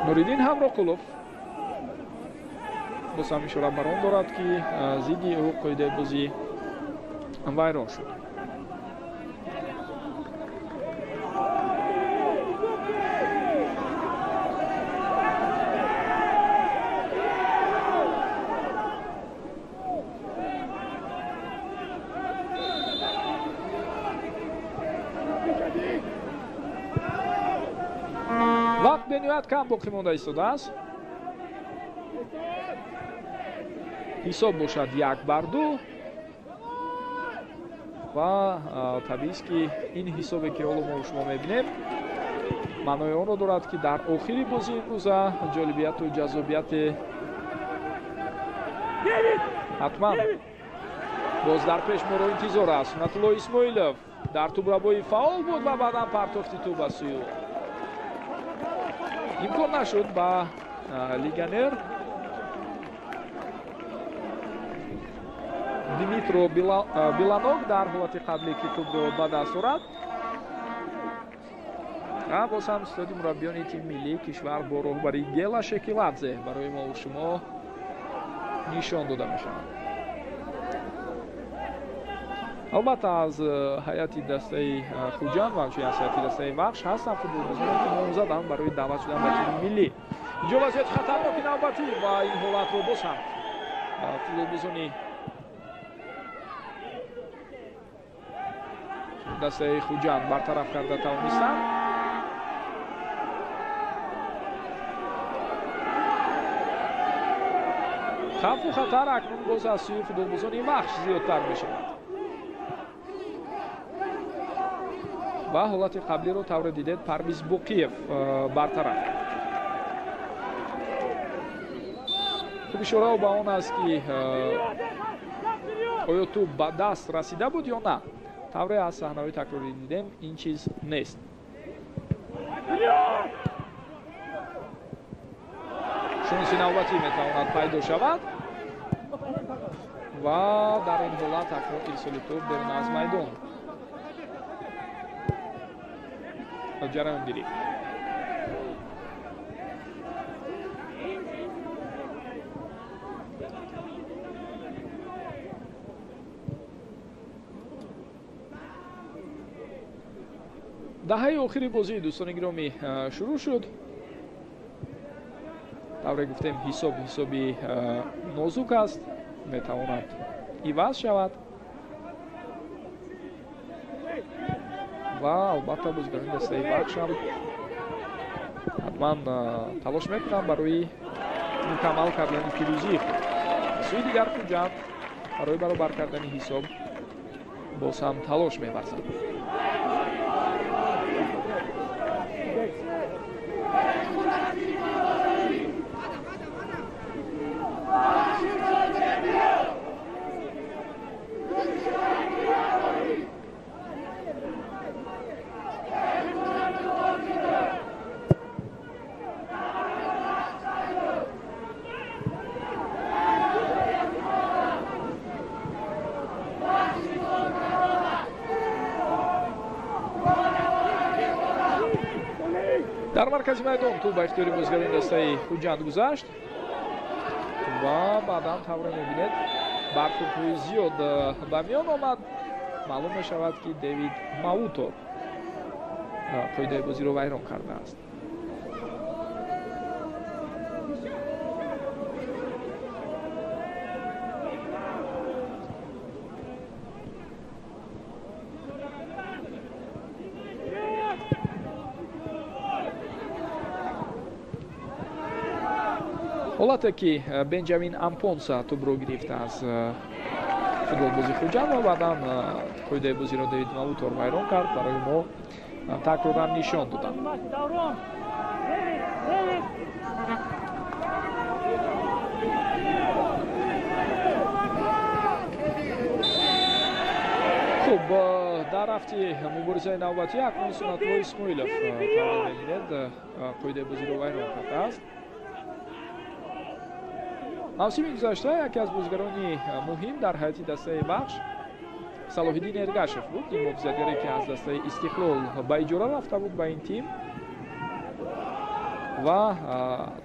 Нуриддин Ҳамроқулов боз ҳам ишора бар он дорад ки зидди ӯ қоидаи бозӣ вайрон шуд. вақт бениҳоят кам боқӣ монда истодааст. ҳисоб бошад 1-2 ва табиист ки ин ҳисобе ки ҳоло мо шумо мебинем маънои онро дорад ки дар охири бозии имрӯза ҷолибияту ҷаззобияте ҳатман боз дар пеш моро интизор аст. Сунатулло Исмоилов дар тӯбрабои фаъол буд ва баъдан партофти тӯб ба сӯи ӯ имкон нашуд ба легионер Димитро Биланок дар ҳолати қаблӣ ки тӯбро ба даст орад. боз ҳам истоди мураббиёни тими миллии кишвар бо роҳбарии Гела Шекиладзе барои мо шумо нишон дода мешавад. албатта аз ҳайати дастаи Хуҷанд ва ҳамчунин аз ҳайати дастаи Вахш ҳастанд футболбозоне ки номзаданд барои даъват шудан ба тими миллӣ. инҷо вазъияти хатарноки навбатӣ ва ин ҳолатро боз ҳам футболбозони дастаи Хуҷанд бартараф карда тавонистанд. хавфу хатар акнун боз аз сӯи футболбозони Вахш зиёдтар мешавад. ва ҳолати қаблиро тавре дидед Парвиз Боқиев бартараф. хуб, ишорао ба он аст ки оё тӯб ба даст расида буд ё на. тавре аз саҳнаҳои такрорӣ дидем ин чиз нест. шонси навбатӣ метавонад пайдо шавад ва дар ин ҳолат акнун ирсоли тӯб берун аз майдон ҷараён гирифт. даҳаи охири бозӣ дӯстони гиромӣ шурӯъ шуд. тавре гуфтем ҳисоби нозук аст, метавонад иваз шавад ва албатта бозигарони дастаи вахш ҳам ҳатман талош мекунам барои мукаммал кардани пирӯзии худ. сӯи дигар хуҷанд барои баробар кардани ҳисоб боз ҳам талош мебарзад. дар маркази майдон ту ба ихтиёри бозигарони дастаи хуҷанд гузашт ва баъдан тавре мебинед баркӯбҳои зиёд ба миён омад. маълум мешавад ки Дэвид Маутор қоидаи бозиро вайрон кардааст. ҳолате ки Бенҷамин Ампонса тӯбро гирифта аз футболбози хуҷанд ва баъдан қоидаи бозиро Дэвид Маутор вайрон кард. барои мо такроран нишон доданд. хуб, дар ҳафти муборизаи навбатӣ акнун Сунатулло Исмоилов мебинед қоидаи бозиро вайрон кардааст. мавсими гузашта яке аз бозигарони муҳим дар ҳайати дастаи вахш Салоҳиддин Эргашев буд, ин муҳофизатгаре ки аз дастаи Истиқлол ба иҷора рафта буд ба ин тим ва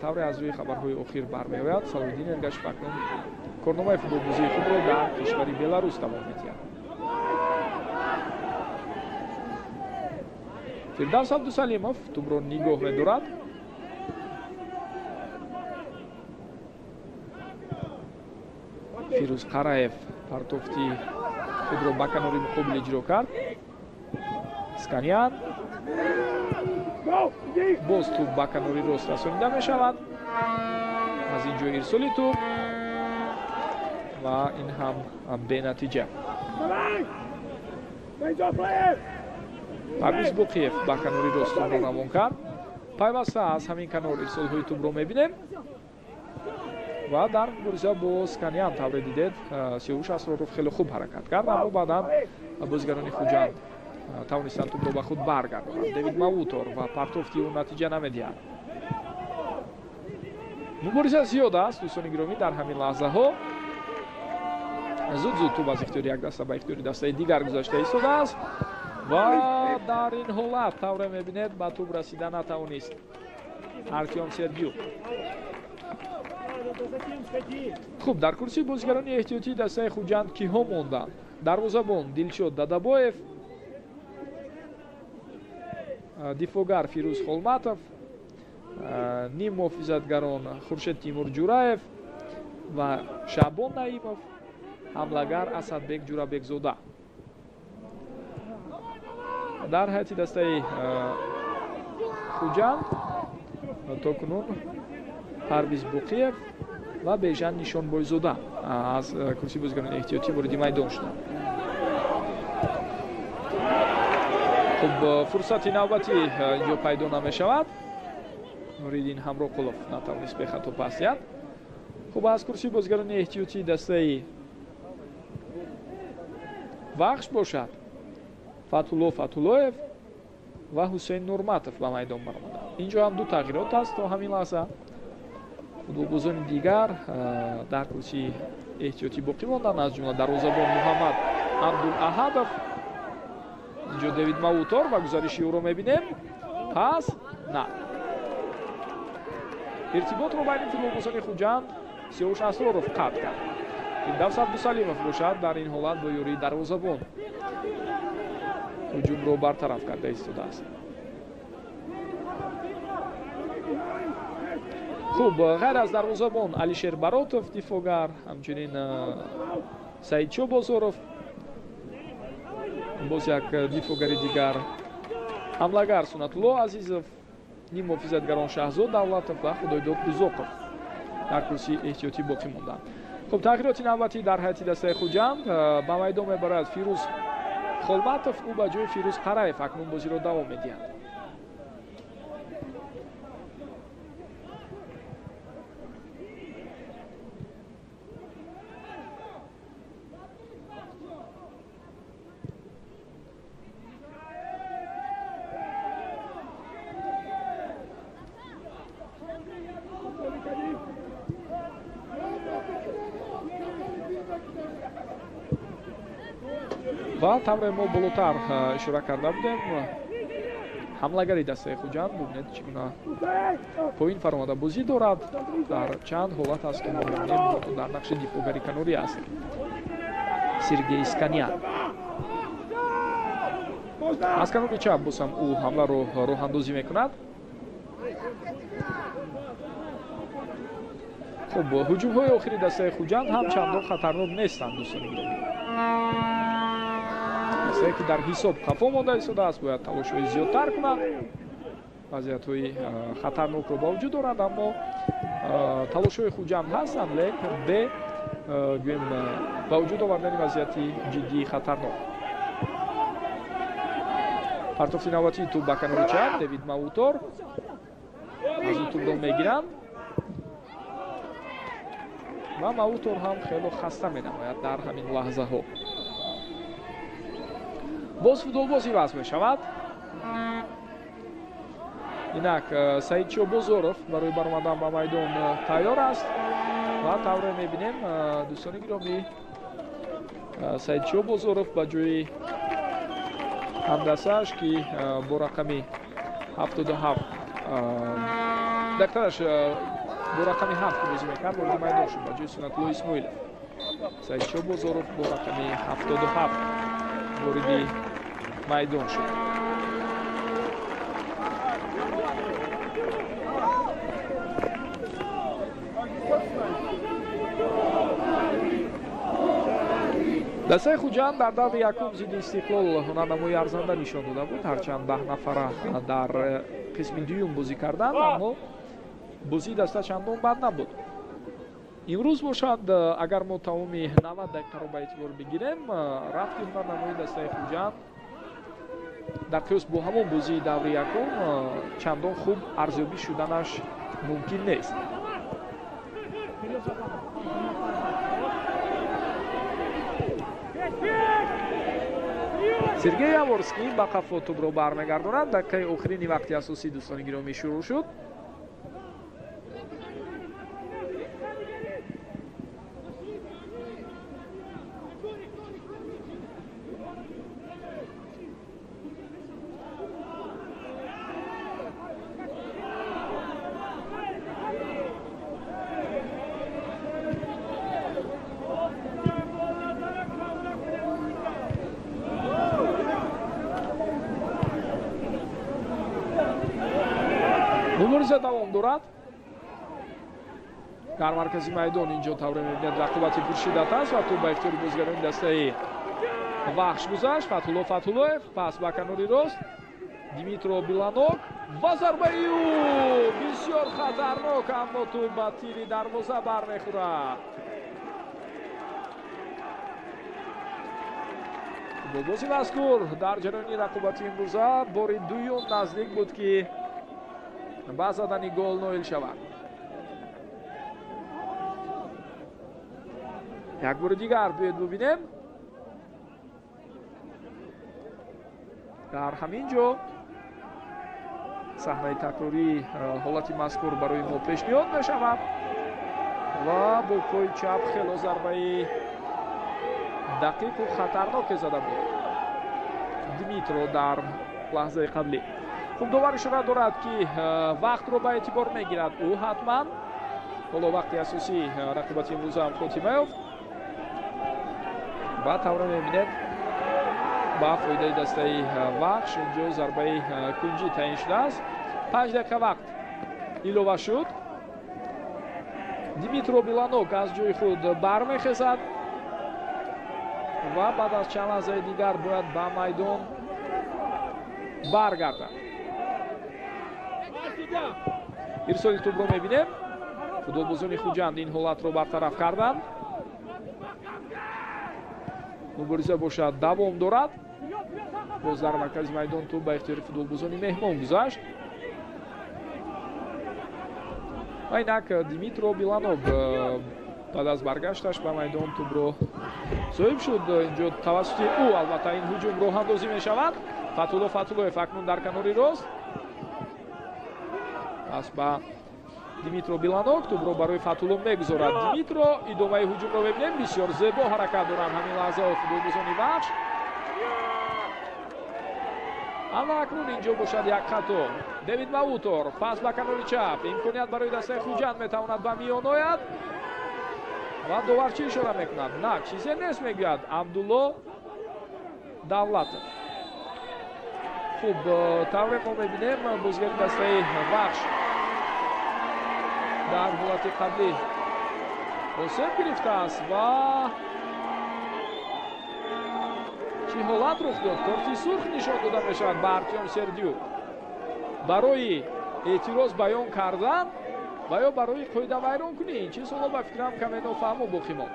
тавре аз рӯи хабарҳои охир бармеояд Салоҳиддин Эргашев акнун корномаи футболбозии худро дар кишвари Беларус тамом медиҳад. Фирдавс Абдусалимов тӯбро нигоҳ медорад. Фирӯз Қараев партофти худро ба канори муқобил иҷро кард. Сканян боз тӯб ба канори рост расонида мешавад. аз ин ҷо ирсоли тӯб ва ин ҳам бенатиҷа. Парвиз Боқиев ба канори рост тӯбро равон кард. пайваста аз ҳамин канор ирсолҳои тӯбро мебинем ва дар мубориза бо Сканян тавре дидед Сиёвуш Асроров хеле хуб ҳаракат кард, аммо баъдан бозигарони хуҷанд тавонистанд тӯбро ба худ баргардонанд. Дэвид Маутор ва партофти ӯ натиҷа намедиҳад. мубориза зиёд аст дӯстони гиромӣ дар ҳамин лаҳзаҳо. зуд тӯб аз ихтиёри як даста ба ихтиёри дастаи дигар гузашта истодааст ва дар ин ҳолат тавре мебинед ба тӯб расида натавонист Артём Сергиев. хуб, дар курсии бозигарони эҳтиётии дастаи хуҷанд киҳо монданд? дарвозабон Дилшод Дадабоев, дифогар Фирӯз Холматов, ним муҳофизатгарон Хуршед Тимур Ҷураев ва Шаъбон Наимов, ҳамлагар Асадбек Ҷурабекзода. дар ҳайати дастаи хуҷанд то кунун Парвиз Боқиев ва Бежан Нишонбойзода аз курсии бозигарони эҳтиётӣ вориди майдон шуданд. хуб, фурсати навбатӣ инҷо пайдо намешавад. Нуриддин Ҳамроқулов натавонист бехато пас диҳад. хуб, аз курсии бозигарони эҳтиётии дастаи вахш бошад Фатулло Фатуллоев ва Ҳусейн Нурматов ба майдон баромаданд. инҷо ҳам ду тағйирот аст то ҳамин лаҳза. футболбозони дигар дар курсии эҳтиётӣ боқӣ монданд, аз ҷумла дарвозабон Муҳаммад Абдулаҳадов, инҷо Дэвид Маутор ва гузариши ӯро мебинем. пас на иртиботро байни футболбозони хуҷанд Сиёвуш Асроров қатъ кард. Фирдавс Абдусалимов бошад дар ин ҳолат бо ёрии дарвозабон. ҳуҷумро бартараф карда истодааст. хуб, ғайр аз дарвозабон Алишер Баротов дифогар, ҳамчунин Саидчо Бозоров, боз як дифогари дигар ҳамлагар Сунатулло Азизов, ним муҳофизатгарон Шаҳзод Давлатов ва Худойдод Бузоқов дар курсии эҳтиётӣ боқӣ монданд. хуб, тағйироти навбатӣ дар ҳайати дастаи хуҷанд ба майдон мебарад Фирӯз Холматов, ӯ ба ҷои Фирӯз Қараев акнун бозиро давом медиҳад. ва тавре мо болотар ишора карда будем ҳамлагари дастаи хуҷанд бубинед чӣ гуна поин фаромада бозӣ дорад. дар чанд ҳолат аст ки мо мебинем дар нақши дифогари канорӣ аст Сергей Сканян. аз канори чап босам ӯ ҳамларо роҳандозӣ мекунад. хуб, ҳуҷумҳои охири дастаи хуҷанд ҳам чандон хатарнок нестанд дӯстони гиромӣ. дастае ки дар ҳисоб хафо монда истодааст, бояд талошҳои зиёдтар кунад. вазъиятҳои хатарнокро ба вуҷуд дорад, аммо талошҳои хуҷанд ҳастанд, лекин бе гӯем ба вуҷуд овардани вазъияти ҷиддии хатарнок. партофти навбатии тӯб ба канори чап Давид Мавутор аз ӯ тӯбро мегиранд ва Мавутор ҳам хело хаста менамояд дар ҳамин лаҳзаҳо. боз футболбозӣ васт мешавад. инак Саидчо Бозоров барои баромадан ба майдон тайёр аст ва тавре мебинем дӯстони гиромӣ Саидчо Бозоров ба ҷои ҳамдастааш ки бо рақами 77 дактараш бо рақами 7 бозӣ мекард вороди майдон шуд ба ҷои Сунатулло Исмоилов. Саидчо Бозоров бо рақами 77 вороди майдон шуд. дастаи хуҷанд дар даври якум зидди Истиқлол ҳунарнамои арзанда нишон дода буд. ҳарчанд 10 нафара дар қисми дуюм бозӣ карданд, аммо бозии даста чандон бад набуд. имрӯз бошад агар мо тамоми 90 дақиқаро ба эътибор бигирем, рафти ҳунарнамои дастаи хуҷанд дар қиёс бо ҳамон бозии даври якум чандон хуб арзёбӣ шуданаш мумкин нест. Сергей Яворский ба қафо тӯбро бармегардонад. дақиқаи охирини вақти асосӣ дӯстони гиромӣ шурӯъ шуд. мубориза давом дорад дар маркази майдон. инҷо тавре мебинед рақобати пуршиддат аст ва тӯб ба ихтиёри бозигарони дастаи вахш гузашт. Фатҳулло Фатҳуллоев пас ба канори рост Димитро Биланок ва зарбаи ӯ бисёр хатарнок, аммо тӯб ба тири дарвоза бармехӯрад. футболбози мазкур дар ҷараёни рақобати имрӯза бори дуюм наздик буд ки ба задани гол ноил шавад. як бори дигар биёед бубинем. дар ҳамин ҷо саҳнаи такрории ҳолати мазкур барои мо пешниҳод мешавад ва бо пои чап хело зарбаи дақиқу хатарноке зада буд Димитро дар лаҳзаи қаблӣ. хуб, довар ишора дорад ки вақтро ба эътибор мегирад ӯ ҳатман. ҳоло вақти асосии рақобати имрӯза ҳам хотима ёфт. ба тавре мебинед ба фоидаи дастаи вахш инҷо зарбаи кунҷӣ таъин шудааст. 5 дақиқа вақт илова шуд. Димитро Биланок аз ҷои худ бармехезад ва баъд аз чанд лаҳзаи дигар бояд ба майдон баргардад. ирсоли тӯбро мебинем. футболбозони Хуҷанд ин ҳолатро бартараф карданд. мубориза бошад давом дорад. боз дар маркази майдон тӯб ба ихтиёри футболбозони меҳмон гузашт. ва инак Димитро Биланок баъд аз баргашташ ба майдон тӯбро соҳиб шуд. инҷо тавассути ӯ албатта ин ҳуҷум роҳандозӣ мешавад. Фатуллоев акнун дар канори рост. пас ба Димитро Биланок тӯбро барои Фатулло мегузорад. Димитро идомаи ҳуҷумро бибинем. бисёр зебо ҳаракат доранд ҳамин лаҳза футболбозони вахш. аммо акнун инҷо бошад як хато. Девид Мавутор пас ба канори чап. имконият барои дастаи Хуҷанд метавонад ба миён ояд. ва довар чӣ ишора мекунад? На, чизе нест мегӯяд Абдулло Давлатов. хуб, тавре мо мебинем бозигари дастаи вахш дар ҳолати қаблӣ осеб гирифтааст ва чӣ ҳолат рух дод? корти сурх нишон дода мешавад ба Артём Сердюк барои эътироз баён кардан ва ё барои қоидавайронкунӣ. ин чизҳоро ба фикрам каме нофаҳмо боқӣ монд.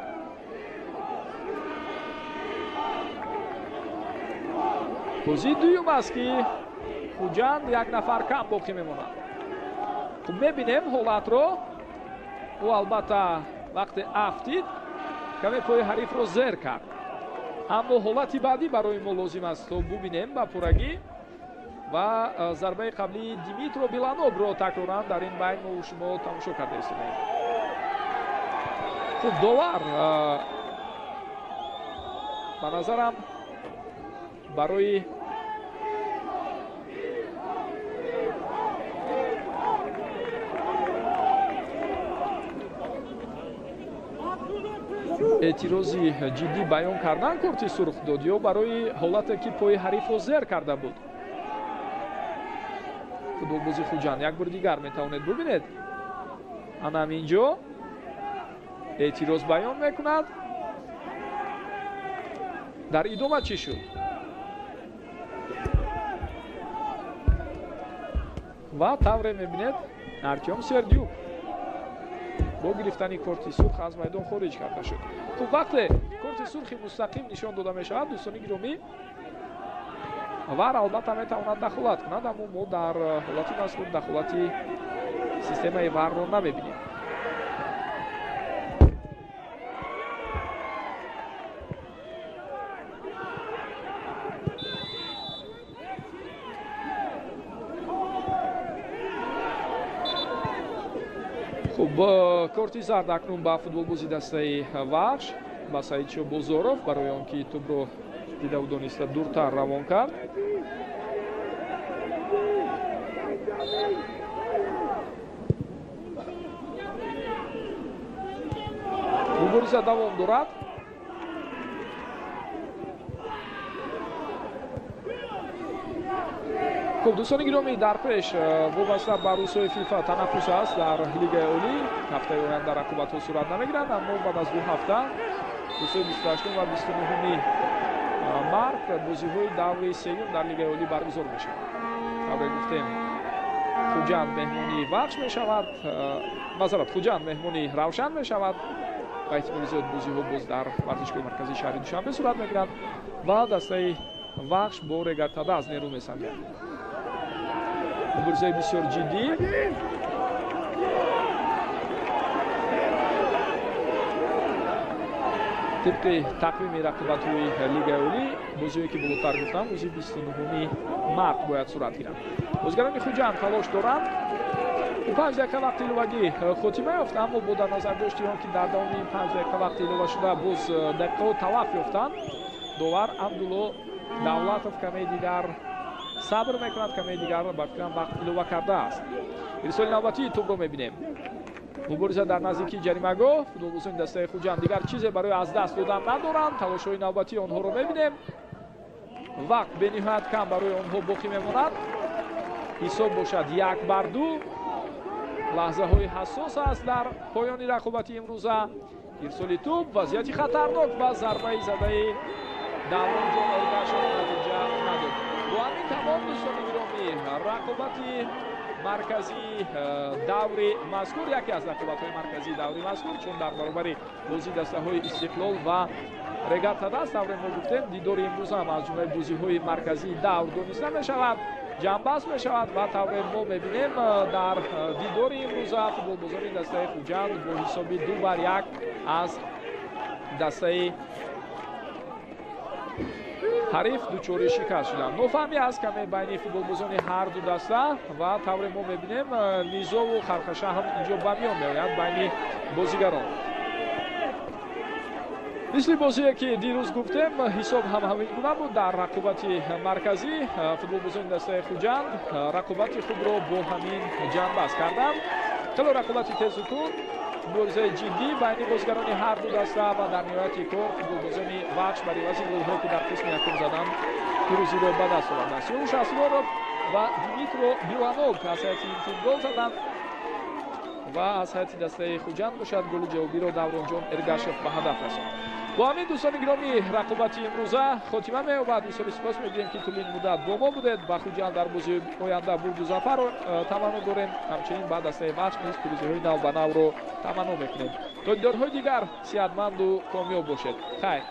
бозии дуюм аст ки Хуҷанд як нафар кам боқӣ мемонад. хуб, мебинем ҳолатро. ӯ албатта вақте афтид каме пои ҳарифро зер кард. аммо ҳолати баъдӣ барои мо лозим аст то бубинем ба пуррагӣ ва зарбаи қаблии Димитро Биланокро такроран дар ин байн мо шумо тамошо карда истодаем. хуб, довар ба назарам барои эътирози ҷиддӣ баён кардан корти сурх дод ё барои ҳолате ки пои ҳарифро зер карда буд. футболбози Хуҷанд як бори дигар метавонед бубинед. ана ҳаминҷо эътироз баён мекунад. дар идома чӣ шуд? ва тавре мебинед Артём Сердюк бо гирифтани корти сурх аз майдон хориҷ карда шуд. хуб, вақте корти сурхи мустақим нишон дода мешавад, дӯстони гиромӣ, вар албатта метавонад дахолат кунад, аммо мо дар ҳолати мазкур дахолати системаи варро намебинем. хуб, корти зард акнун ба футболбози дастаи вахш ба Саидшо Бозоров барои он ки тӯбро дида дониста дуртар равон кард. мубориза давом дорад. хуб, дӯстони гиромӣ, дар пеш вобаста ба рӯзҳои фифа танаффус аст дар лигаи олӣ. ҳафтаи оянда рақобатҳо сурат намегиранд, аммо баъд аз 2 ҳафта рӯзҳои 28 ва 29 март бозиҳои даври сеюм дар лигаи олӣ баргузор мешаванд. тавре гуфтем Хуҷанд меҳмони вахш мешавад, мазарат, Хуҷанд меҳмони равшан мешавад. ба эҳтимоли зиёд бозиҳо боз дар варзишгоҳи марказии шаҳри душанбе сурат мегиранд ва дастаи вахш бо регатада аз нерӯ месанҷад. муборизаи бисёр ҷиддӣ. тибқи тақвими рақобатҳои лигаи олӣ бозиҳое ки болотар гуфтам рӯзи 29 март бояд сурат гиранд. бозигарони Хуҷанд талош доранд. 5 дақиқа вақти иловагӣ хотима ёфта, аммо бо дар назар дошти он ки дар давоми 5 дақиқа вақти илова шуда боз дақиқаҳо талаф ёфтанд. довар Абдулло Давлатов каме дигар сабр мекунад, каме дигар ба фикрам вақт илова кардааст. ирсоли навбатии тӯбро мебинем. мубориза дар наздикии ҷаримагоҳ. футболбозони дастаи Хуҷанд дигар чизе барои аз даст додан надоранд. талошҳои навбатии онҳоро мебинем. вақт бениҳоят кам барои онҳо боқӣ мемонад. ҳисоб бошад 1-2. лаҳзаҳои ҳассос аст дар поёни рақобати имрӯза. ирсоли тӯб, вазъияти хатарнок ва зарбаи задаи Давронҷон Эргашев натиҷа надод. бо ҳамин тамом дӯстони гиромӣ, рақобати марказии даври мазкур яке аз рақобатҳои марказии даври мазкур, чун дар баробари бозии дастаҳои Истиқлол ва Регата даст давре мо гуфтем дидори имрӯз ҳам аз ҷумлаи бозиҳои марказии давр дониста мешавад, ҷамъбаст мешавад ва тавре мо мебинем дар дидори имрӯза футболбозони дастаи Хуҷанд бо ҳисоби 2-1 аз дастаи ҳариф дучори шикаст шуданд. нофаҳмӣ аст каме байни футболбозони ҳарду даста ва тавре мо мебинем низову хархаша ҳам инҷо ба миён меояд байни бозигарон. мисли бозие ки дирӯз гуфтем, ҳисоб ҳам ҳамин гуна буд дар рақобати марказӣ. футболбозони дастаи Хуҷанд рақобати худро бо ҳамин ҷанбаст карданд. хело рақобати тезутун, муборизаи ҷиддӣ байни бозигарони ҳарду даста ва дар ниҳояти кор футболбозони вахш бар ивази голҳое ки дар қисми якум заданд пирӯзиро ба даст оварданд. Сиёвуш Асворов ва Димитро Биланов аз ҳайати ин тим гол заданд ва аз ҳайати дастаи Хуҷанд бошад голи ҷавобиро Давронҷон Эргашев ба ҳадаф расонд. бо ҳамин дӯстони гиромӣ, рақобати имрӯза хотима меёбад. бисёр сипос мегӯем ки тӯлини муддат бо мо будед. ба Хуҷанд дар бозии оянда бурду зафар таманно дорем. ҳамчунин ба дастаи вахш низ пирӯзиҳои нав ба навро таманно мекунем. то дидорҳои дигар сиҳатманду комёб бошед. хайр.